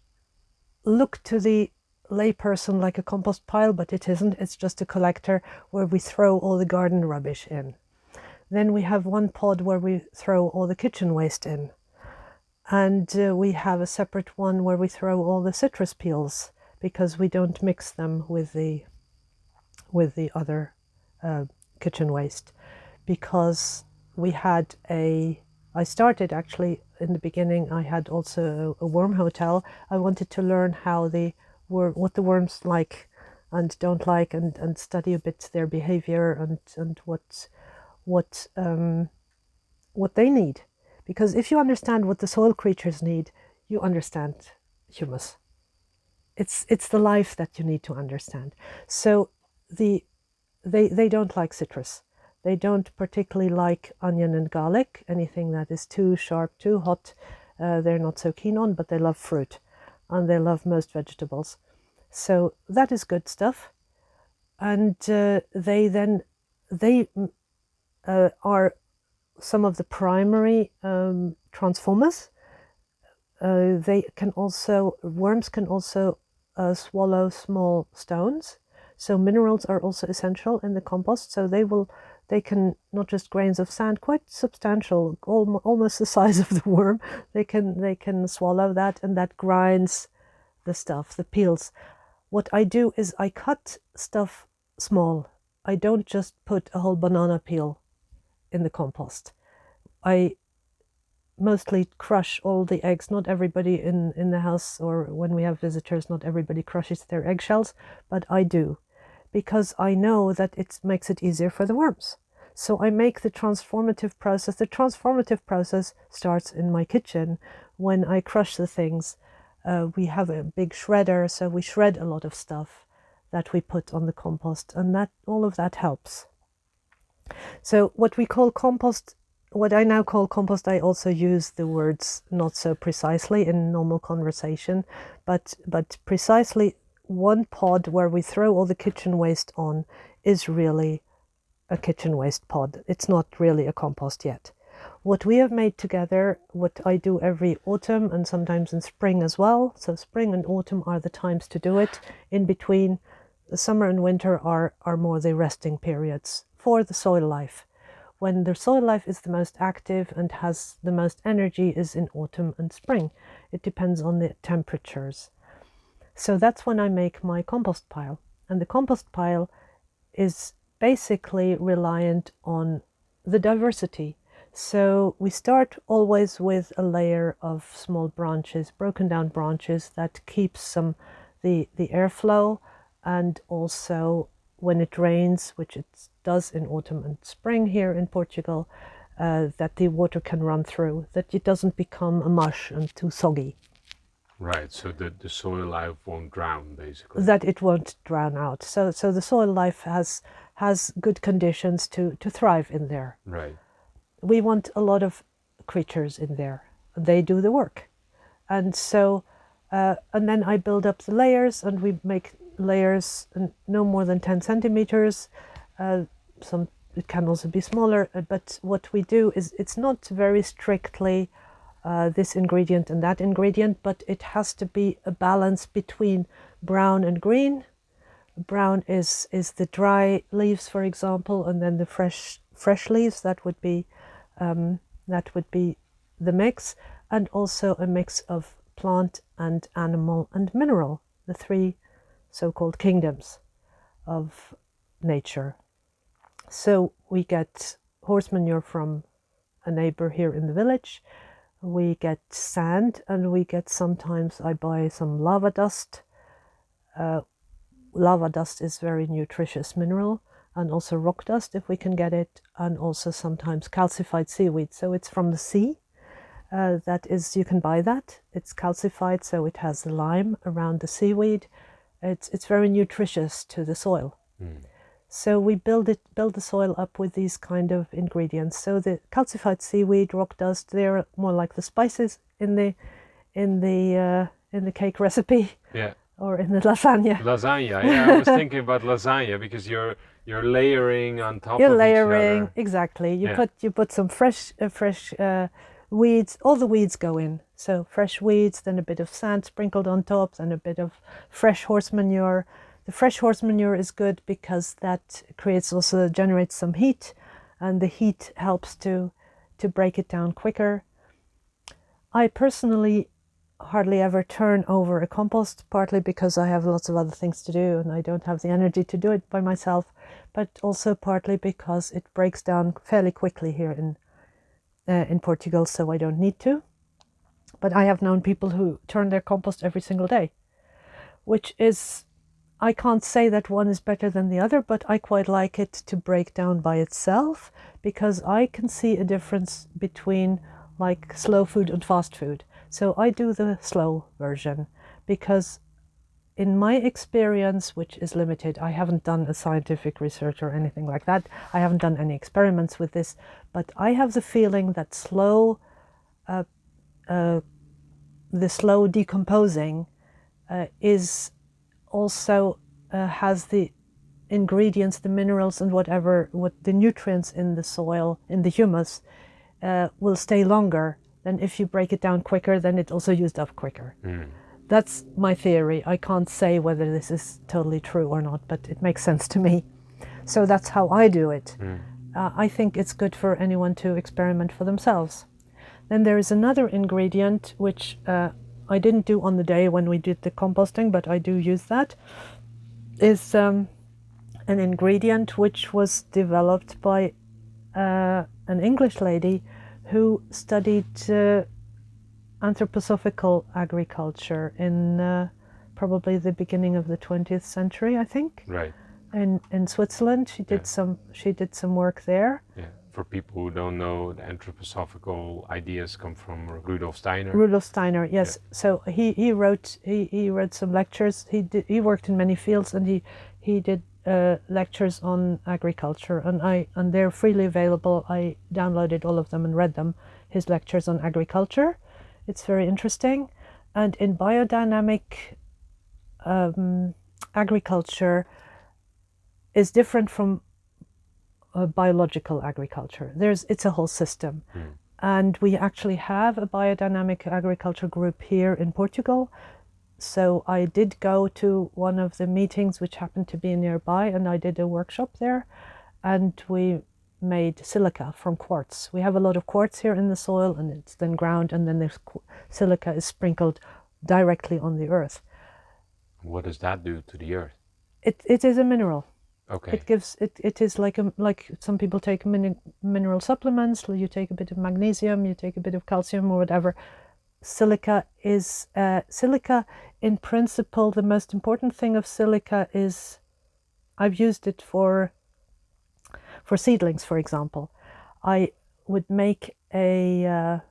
look to the layperson like a compost pile, but it isn't. It's just a collector where we throw all the garden rubbish in. Then we have one pod where we throw all the kitchen waste in. And we have a separate one where we throw all the citrus peels, because we don't mix them with the other kitchen waste. Because I started actually in the beginning, I had also a worm hotel. I wanted to learn what the worms like and don't like, and study a bit their behavior and what they need. Because if you understand what the soil creatures need, you understand humus. It's the life that you need to understand. So they don't like citrus. They don't particularly like onion and garlic, anything that is too sharp, too hot. They're not so keen on, but they love fruit, and they love most vegetables. So that is good stuff. And they are some of the primary transformers. Worms can also swallow small stones. So minerals are also essential in the compost. So they can, not just grains of sand, quite substantial, almost the size of the worm. They can swallow that, and that grinds the stuff, the peels. What I do is I cut stuff small. I don't just put a whole banana peel in the compost. I mostly crush all the eggs. Not everybody in the house, or when we have visitors, not everybody crushes their eggshells, but I do, because I know that it makes it easier for the worms. So I make the transformative process. The transformative process starts in my kitchen when I crush the things. We have a big shredder, so we shred a lot of stuff that we put on the compost, and all of that helps. So what I now call compost, I also use the words not so precisely in normal conversation, but precisely one pod where we throw all the kitchen waste on is really a kitchen waste pod. It's not really a compost yet. What we have made together, what I do every autumn and sometimes in spring as well, so spring and autumn are the times to do it. In between, the summer and winter are more the resting periods for the soil life. When the soil life is the most active and has the most energy is in autumn and spring. It depends on the temperatures. So that's when I make my compost pile. And the compost pile is basically reliant on the diversity. So we start always with a layer of small branches, broken down branches that keeps the airflow and also when it rains, which it does in autumn and spring here in Portugal, that the water can run through, that it doesn't become a mush and too soggy. Right, so the soil life won't drown, basically. That it won't drown out. So the soil life has good conditions to thrive in there. Right. We want a lot of creatures in there. They do the work. And so, and then I build up the layers, and we make layers no more than 10 centimeters. It can also be smaller, but what we do is it's not very strictly this ingredient and that ingredient, but it has to be a balance between brown and green. Brown is the dry leaves, for example, and then the fresh leaves. That would be the mix, and also a mix of plant and animal and mineral, the three so-called kingdoms of nature. So we get horse manure from a neighbor here in the village. We get sand, and we get, sometimes I buy some lava dust. Lava dust is very nutritious mineral, and also rock dust if we can get it, and also sometimes calcified seaweed. So it's from the sea. That is, you can buy that. It's calcified, so it has the lime around the seaweed. It's very nutritious to the soil. So we build the soil up with these kind of ingredients. So the calcified seaweed, rock dust, they're more like the spices in the cake recipe. Yeah. Or in the lasagna. Lasagna, yeah. I was thinking about lasagna because you're layering on top You're of layering, each other. exactly. You Yeah. put some fresh weeds. All the weeds go in. So fresh weeds, then a bit of sand sprinkled on top, and a bit of fresh horse manure. The fresh horse manure is good because that generates some heat, and the heat helps to break it down quicker. I personally hardly ever turn over a compost, partly because I have lots of other things to do and I don't have the energy to do it by myself, but also partly because it breaks down fairly quickly here in Portugal, so I don't need to. But I have known people who turn their compost every single day, which is, I can't say that one is better than the other, but I quite like it to break down by itself, because I can see a difference between like slow food and fast food. So I do the slow version because in my experience, which is limited, I haven't done a scientific research or anything like that. I haven't done any experiments with this, but I have the feeling that the slow decomposing is also has the ingredients, the minerals and what the nutrients in the soil, in the humus, will stay longer than if you break it down quicker, then it also used up quicker. That's my theory. I can't say whether this is totally true or not, but it makes sense to me. So that's how I do it. I think it's good for anyone to experiment for themselves. Then there is another ingredient which I didn't do on the day when we did the composting, but I do use that, is an ingredient which was developed by an English lady who studied anthroposophical agriculture in probably the beginning of the 20th century, I think. Right. In Switzerland, she did some work there. Yeah. For people who don't know, the anthroposophical ideas come from Rudolf Steiner. Rudolf Steiner, yes. Yeah. So he wrote some lectures. He worked in many fields, and he did lectures on agriculture, and they're freely available. I downloaded all of them and read them. His lectures on agriculture. It's very interesting. And in biodynamic agriculture is different from biological agriculture. It's a whole system. And we actually have a biodynamic agriculture group here in Portugal. So I did go to one of the meetings which happened to be nearby, and I did a workshop there, and we made silica from quartz. We have a lot of quartz here in the soil, and it's then ground, and then the silica is sprinkled directly on the earth. What does that do to the earth? It is a mineral. Okay. It is like some people take mineral supplements. You take a bit of magnesium, you take a bit of calcium or whatever. Silica in principle, the most important thing of silica is I've used it for seedlings, for example. I would make a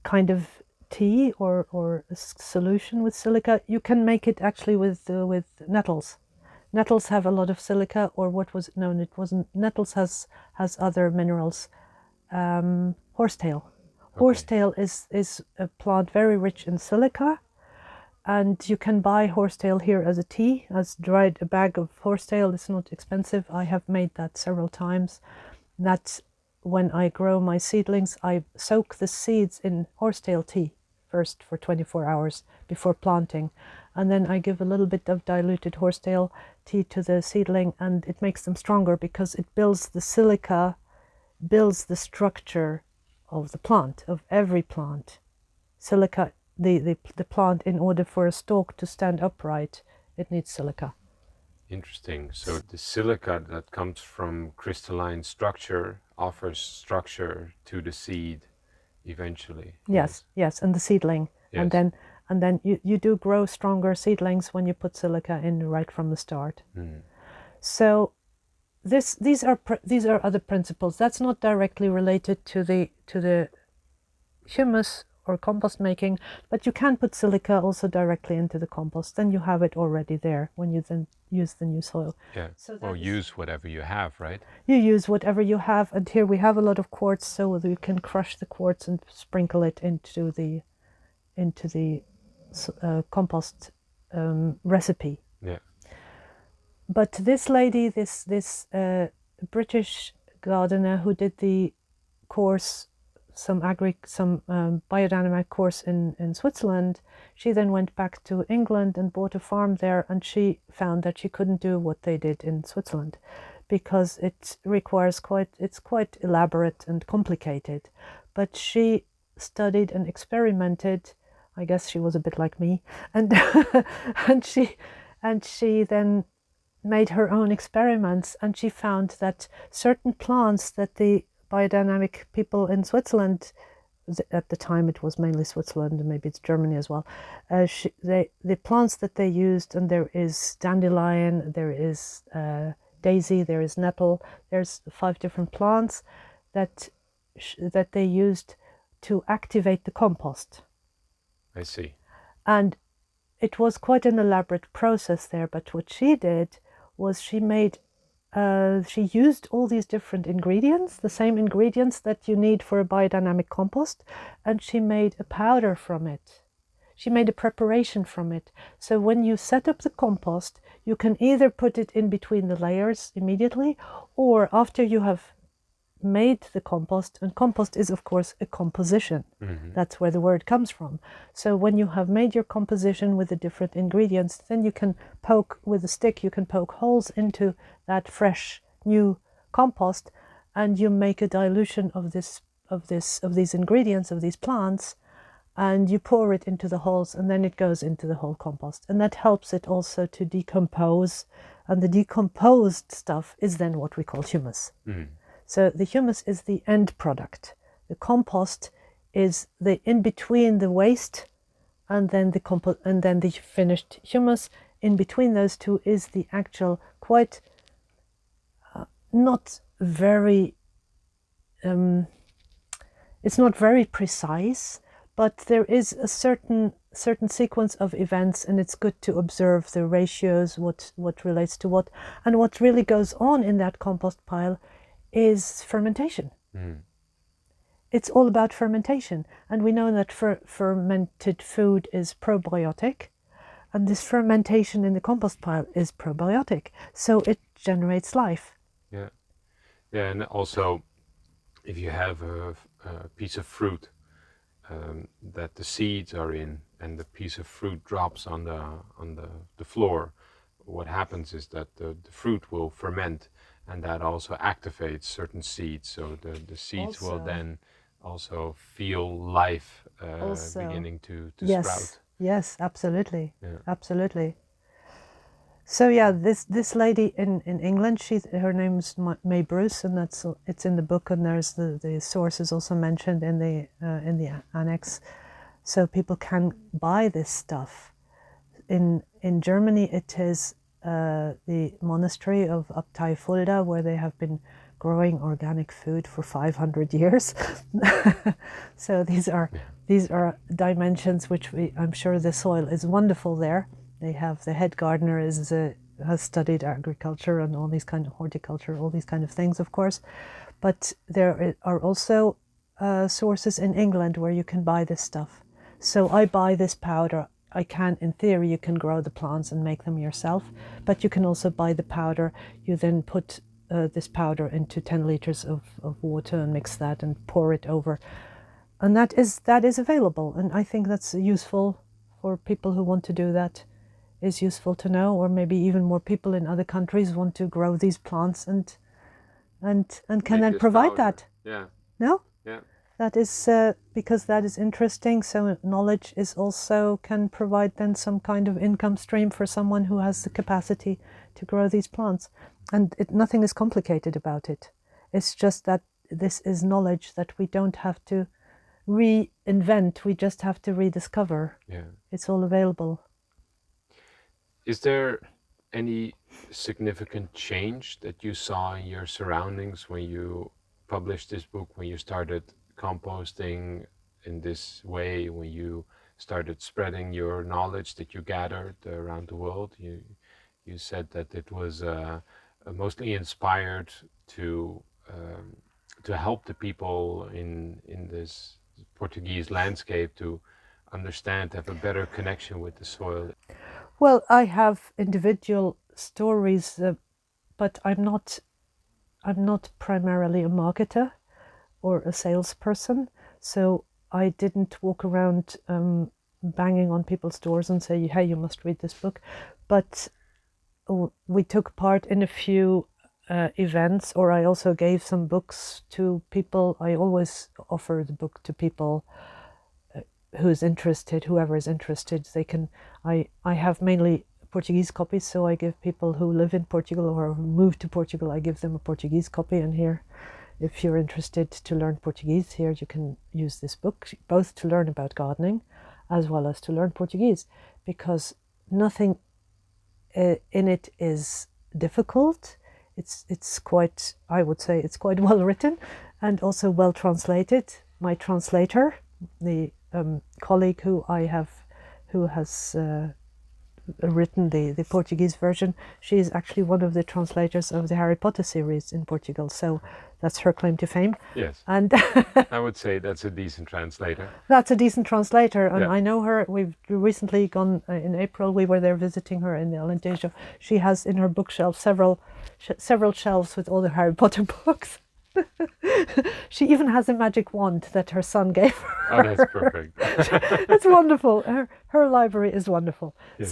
kind of tea or a solution with silica. You can make it actually with nettles. Nettles have a lot of silica, or what was it known? It wasn't nettles. Has other minerals. Horsetail. Okay. Horsetail is a plant very rich in silica, and you can buy horsetail here as a tea, as dried. A bag of horsetail is not expensive. I have made that several times. That's when I grow my seedlings. I soak the seeds in horsetail tea first for 24 hours before planting, and then I give a little bit of diluted horsetail tea to the seedling, and it makes them stronger because it builds the silica, builds the structure of the plant, of every plant. Silica, the plant, in order for a stalk to stand upright, it needs silica. Interesting. So the silica that comes from crystalline structure offers structure to the seed eventually. Yes, and the seedling. Yes. And then you do grow stronger seedlings when you put silica in right from the start. So these are other principles. That's not directly related to the humus or compost making, but you can put silica also directly into the compost. Then you have it already there when you then use the new soil. Yeah. So Well, use whatever you have, right? You use whatever you have, and here we have a lot of quartz, so you can crush the quartz and sprinkle it into the compost recipe. Yeah. But this lady, this British gardener who did the course, some biodynamic course in Switzerland, she then went back to England and bought a farm there, and she found that she couldn't do what they did in Switzerland because it requires it's quite elaborate and complicated. But she studied and experimented. I guess she was a bit like me, and and she then made her own experiments, and she found that certain plants that the biodynamic people in Switzerland, at the time it was mainly Switzerland and maybe it's Germany as well, the plants that they used, and there is dandelion, there is daisy, there is nettle, there's 5 different plants that they used to activate the compost. I see. And it was quite an elaborate process there, but what she did was she used all these different ingredients, the same ingredients that you need for a biodynamic compost, and she made a powder from it. She made a preparation from it. So when you set up the compost, you can either put it in between the layers immediately, or after you have made the compost, and compost is of course a composition. That's where the word comes from. So when you have made your composition with the different ingredients, then you can poke with a stick, you can poke holes into that fresh new compost, and you make a dilution of these ingredients, of these plants, and you pour it into the holes, and then it goes into the whole compost, and that helps it also to decompose, and the decomposed stuff is then what we call humus. So the humus is the end product. The compost is the in between the waste and then the finished humus. In between those two is the actual quite not very. It's not very precise, but there is a certain sequence of events, and it's good to observe the ratios, what relates to what, and what really goes on in that compost pile is fermentation. It's all about fermentation, and we know that fermented food is probiotic, and this fermentation in the compost pile is probiotic, so it generates life. Yeah, and also if you have a piece of fruit that the seeds are in, and the piece of fruit drops on the floor, what happens is that the fruit will ferment, and that also activates certain seeds. So the seeds will then also feel life beginning to sprout. Yes, absolutely. Yeah. Absolutely. So yeah, this lady in England, her name's May Bruce, and it's in the book, and there's the source is also mentioned in the annex, so people can buy this stuff. In Germany, it is the monastery of Abtei Fulda, where they have been growing organic food for 500 years. So these are dimensions which I'm sure the soil is wonderful there. They have the head gardener has studied agriculture and all these kind of horticulture, all these kind of things, of course. But there are also sources in England where you can buy this stuff. So I buy this powder. In theory, you can grow the plants and make them yourself, but you can also buy the powder. You then put this powder into 10 liters of water and mix that and pour it over. And that is available. And I think that's useful for people who want to do that. Is useful to know, or maybe even more people in other countries want to grow these plants and can then provide that. Yeah. No? Yeah. That is because that is interesting. So knowledge is also can provide then some kind of income stream for someone who has the capacity to grow these plants. And nothing is complicated about it. It's just that this is knowledge that we don't have to reinvent. We just have to rediscover. Yeah. It's all available. Is there any significant change that you saw in your surroundings when you published this book, when you started composting in this way, when you started spreading your knowledge that you gathered around the world? You said that it was mostly inspired to help the people in this Portuguese landscape to understand, have a better connection with the soil. Well, I have individual stories, but I'm not primarily a marketer or a salesperson. So I didn't walk around banging on people's doors and say, hey, you must read this book. But we took part in a few events, or I also gave some books to people. I always offer the book to people whoever is interested. They can. I have mainly Portuguese copies, so I give people who live in Portugal or move to Portugal, I give them a Portuguese copy. And here, if you're interested to learn Portuguese, here you can use this book, both to learn about gardening as well as to learn Portuguese, because nothing in it is difficult. It's quite, I would say, it's quite well written and also well translated. My translator, the colleague who has written the Portuguese version, she is actually one of the translators of the Harry Potter series in Portugal. So that's her claim to fame. Yes. And I would say that's a decent translator. That's a decent translator, and Yeah. I know her. We've recently gone in April. We were there visiting her in the Alentejo. She has in her bookshelf several shelves with all the Harry Potter books. She even has a magic wand that her son gave her. Oh, that's perfect. It's wonderful. Her library is wonderful. Yes.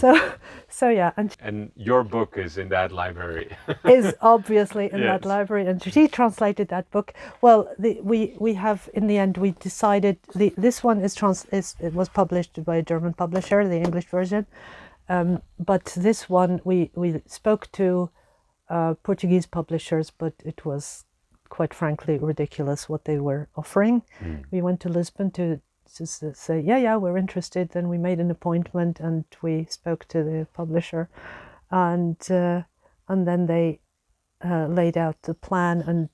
So yeah, And your book is in that library. is obviously in that Yes. library, and she translated that book. Well, we have in the end we decided this one it was published by a German publisher, the English version, but this one we spoke to Portuguese publishers, but it was quite frankly ridiculous what they were offering. We went to Lisbon to say, yeah, we're interested. Then we made an appointment and we spoke to the publisher, and then they laid out the plan, and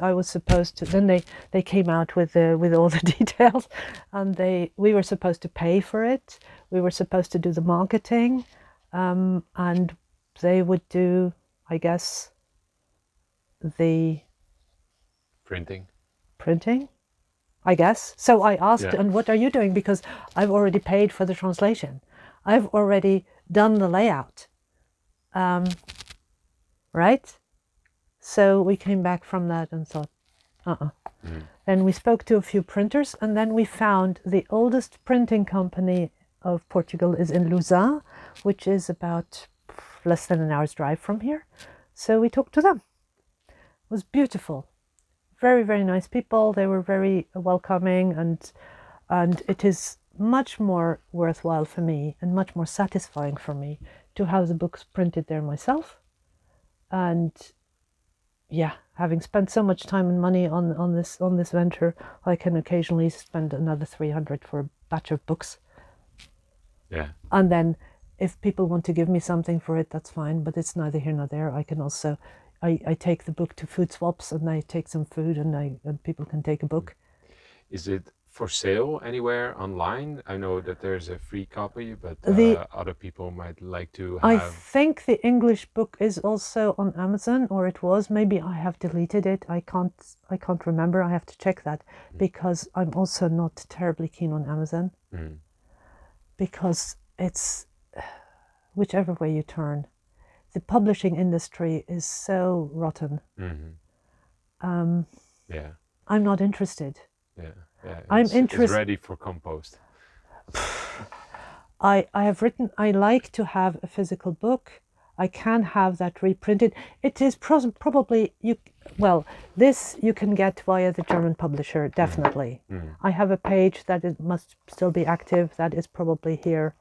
I was supposed to. Then they came out with all the details, and we were supposed to pay for it. We were supposed to do the marketing, and they would do, I guess, the printing, I guess. So I asked, Yeah. and what are you doing? Because I've already paid for the translation. I've already done the layout. Right? So we came back from that and thought, Then we spoke to a few printers, and then we found the oldest printing company of Portugal is in Lausanne, which is about less than an hour's drive from here. So we talked to them. It was beautiful. Very, very nice people. They were very welcoming, and it is much more worthwhile for me and much more satisfying for me to have the books printed there myself. And yeah, having spent so much time and money on this venture, I can occasionally spend another 300 for a batch of books. Yeah. And then if people want to give me something for it, that's fine, but it's neither here nor there. I can also, I take the book to food swaps, and I take some food, and people can take a book. Is it for sale anywhere online? I know that there's a free copy, but other people might like to have... I think the English book is also on Amazon, or it was. Maybe I have deleted it. I can't remember. I have to check that, because I'm also not terribly keen on Amazon, because it's, whichever way you turn, the publishing industry is so rotten. Yeah. I'm not interested. Yeah. I'm interested. It's ready for compost. I have written, I like to have a physical book. I can have that reprinted. It is probably, this you can get via the German publisher, definitely. I have a page that must still be active, that is probably here.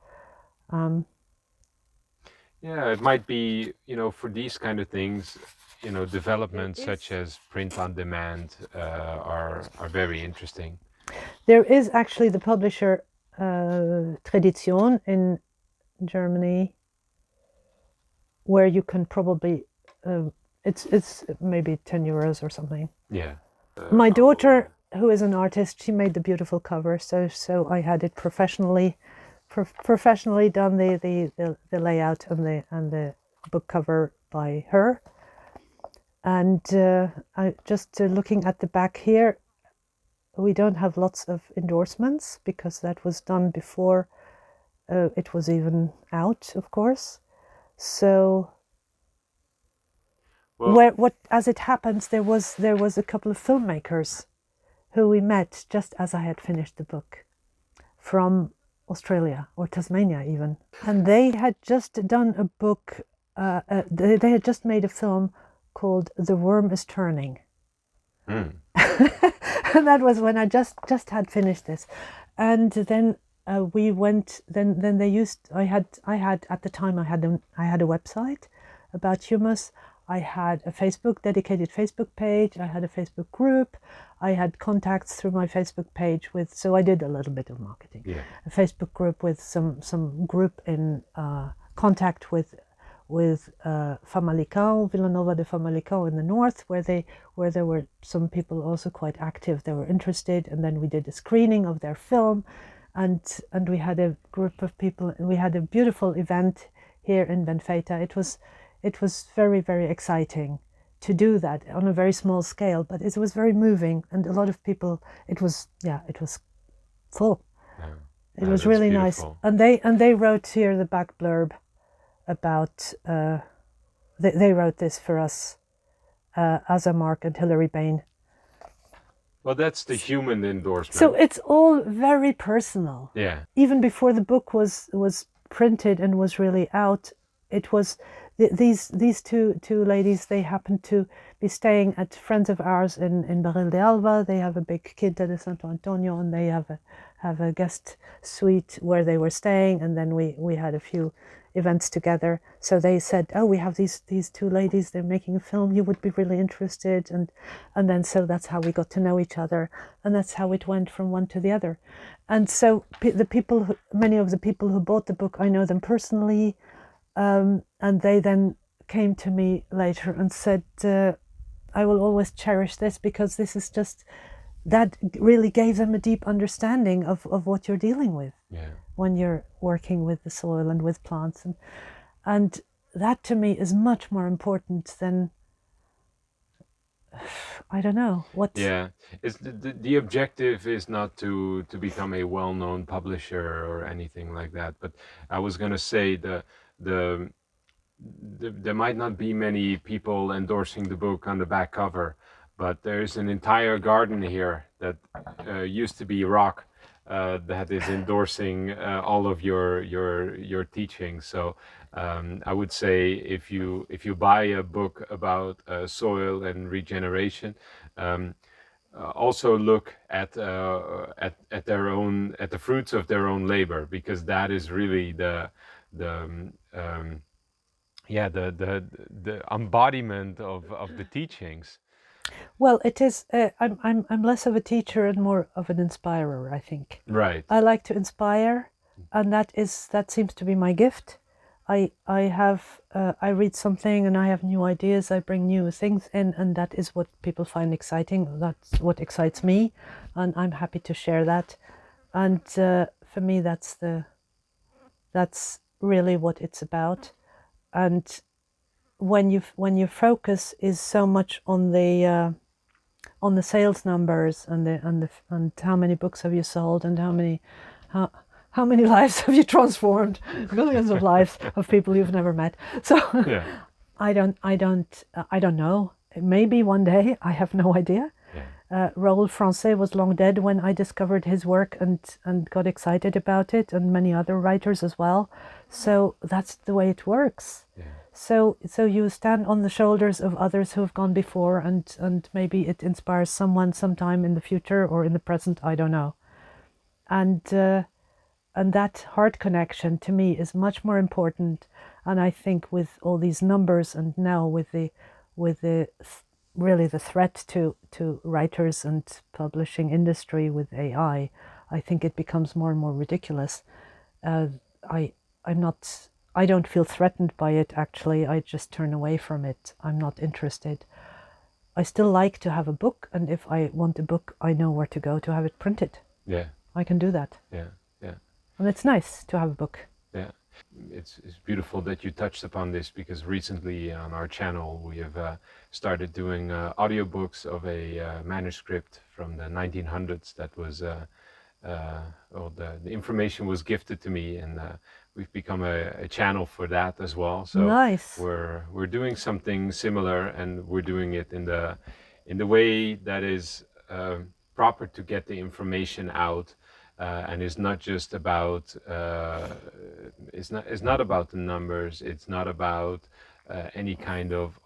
Yeah, it might be, for these kind of things, developments such as print on demand are very interesting. There is actually the publisher Tradition in Germany, where you can probably, it's maybe 10 euros or something. Yeah. My daughter, who is an artist, she made the beautiful cover, so I had it professionally done, the layout and the book cover by her. And I just looking at the back here, we don't have lots of endorsements, because that was done before it was even out, of course. So, as it happens, there was a couple of filmmakers who we met just as I had finished the book, from Australia or Tasmania even, and they had just done a book. They had just made a film called "The Worm is Turning." And that was when I just had finished this, and then we went. Then they used. I had at the time I had a website about Humus. I had a dedicated Facebook page. I had a Facebook group. I had contacts through my Facebook page so I did a little bit of marketing. Yeah. A Facebook group with some group in contact with Famalicão, Villanova de Famalicão in the north, where there were some people also quite active. They were interested, and then we did a screening of their film, and we had a group of people, and we had a beautiful event here in Benfeita. It was very, very exciting to do that on a very small scale, but it was very moving, and a lot of people. It was full. Yeah. It was really beautiful. Nice, and they wrote here the back blurb about. They wrote this for us, Asa Mark and Hilary Bain. Well, that's the human endorsement. So it's all very personal. Yeah. Even before the book was printed and was really out, it was. These two ladies, they happened to be staying at friends of ours in Barril de Alva. They have a big Quinta de Santo Antonio, and they have a guest suite where they were staying, and then we had a few events together. So they said, oh, we have these two ladies, they're making a film, you would be really interested, and then so that's how we got to know each other, and that's how it went from one to the other. And so many of the people who bought the book, I know them personally. And they then came to me later and said, I will always cherish this, because this is just, that really gave them a deep understanding of what you're dealing with. Yeah. When you're working with the soil and with plants. And that to me is much more important than, I don't know what. Yeah, it's the objective is not to become a well-known publisher or anything like that. But I was going to say there might not be many people endorsing the book on the back cover, but there's an entire garden here that used to be rock that is endorsing all of your teachings. So I would say if you buy a book about soil and regeneration, also look at the fruits of their own labor, because that is really the embodiment of the teachings. Well, it is. I'm less of a teacher and more of an inspirer, I think. Right. I like to inspire, and that seems to be my gift. I read something and I have new ideas. I bring new things in, and that is what people find exciting. That's what excites me, and I'm happy to share that. And for me, that's really what it's about. And when your focus is so much on the sales numbers and how many books have you sold and how many lives have you transformed, millions of lives of people you've never met. So Yeah. I don't know. Maybe one day, I have no idea. Raoul Francais was long dead when I discovered his work and got excited about it, and many other writers as well. So that's the way it works. Yeah. So you stand on the shoulders of others who have gone before, and maybe it inspires someone sometime in the future or in the present, I don't know. And that heart connection to me is much more important. And I think with all these numbers, and now with the really the threat to writers and publishing industry with AI, I think it becomes more and more ridiculous. I don't feel threatened by it, actually. I just turn away from it. I'm not interested. I still like to have a book, and if I want a book, I know where to go to have it printed. Yeah. I can do that. Yeah. Yeah. And it's nice to have a book. Yeah. It's beautiful that you touched upon this, because recently on our channel we have started doing audiobooks of a manuscript from the 1900s that was well, the information was gifted to me, and we've become a channel for that as well. So Nice. we're doing something similar, and we're doing it in the way that is proper to get the information out. And it's not just about it's not about the numbers. It's not about any kind of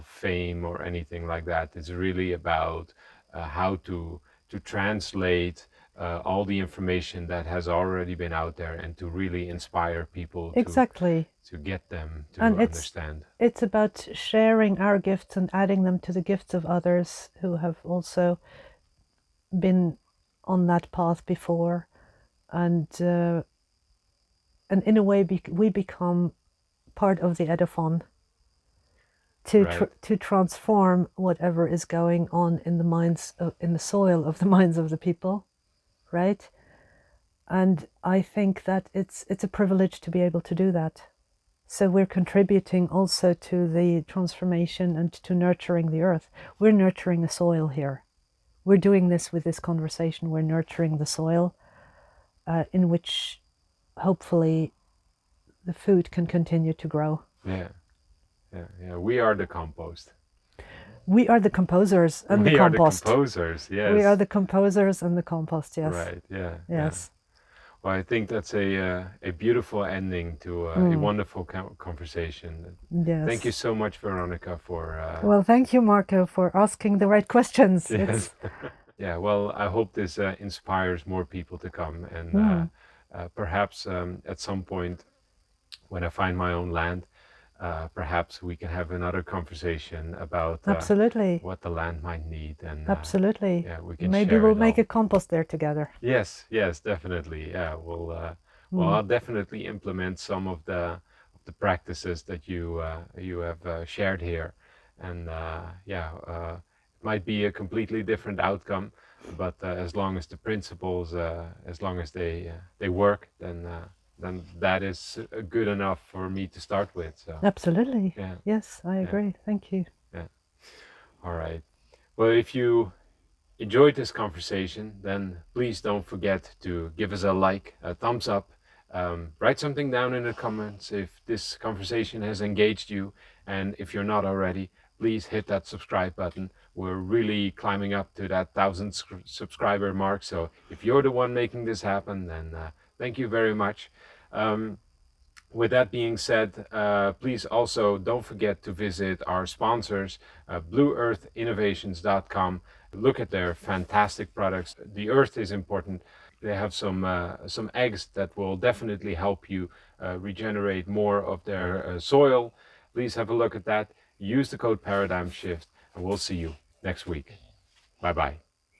fame or anything like that. It's really about how to translate all the information that has already been out there, and to really inspire people Exactly. to get them to And understand. It's about sharing our gifts and adding them to the gifts of others who have also been on that path before, and in a way we become part of the Edophon to Right. to transform whatever is going on in the minds in the soil of the minds of the people, right? And I think that it's a privilege to be able to do that. So we're contributing also to the transformation and to nurturing the earth. We're nurturing the soil here. We're doing this with this conversation. We're nurturing the soil in which hopefully the food can continue to grow. Yeah. Yeah. Yeah. We are the compost. We are the composers and We the are the compost. composers. Yes. We are the composers and the compost, yes. Right. Yeah. Yes. Yeah. Well, I think that's a beautiful ending to a wonderful conversation. Yes. Thank you so much, Veronika, for. Well, thank you, Marco, for asking the right questions. Yes. Yeah. Well, I hope this inspires more people to come, and perhaps at some point, when I find my own land, perhaps we can have another conversation about Absolutely. what the land might need, and Absolutely. yeah, we can Maybe share we'll it make all. a compost there together. Yes, yes, definitely. Yeah, well, I'll definitely implement some of the practices that you have shared here, and yeah, it might be a completely different outcome, but as long as the principles, as long as they work, then that is good enough for me to start with. So Absolutely. yeah, Yes, I agree. Thank you. yeah. All right. Well, if you enjoyed this conversation, then please don't forget to give us a like, a thumbs up, write something down in the comments if this conversation has engaged you, and if you're not already, please hit that subscribe button. We're really climbing up to that 1,000 subscriber mark, so if you're the one making this happen, then thank you very much. With that being said, please also don't forget to visit our sponsors, blueearthinnovations.com. Look at their fantastic products. The earth is important. They have some eggs that will definitely help you regenerate more of their soil. Please have a look at that. Use the code Paradigm Shift, and we'll see you next week. Bye-bye.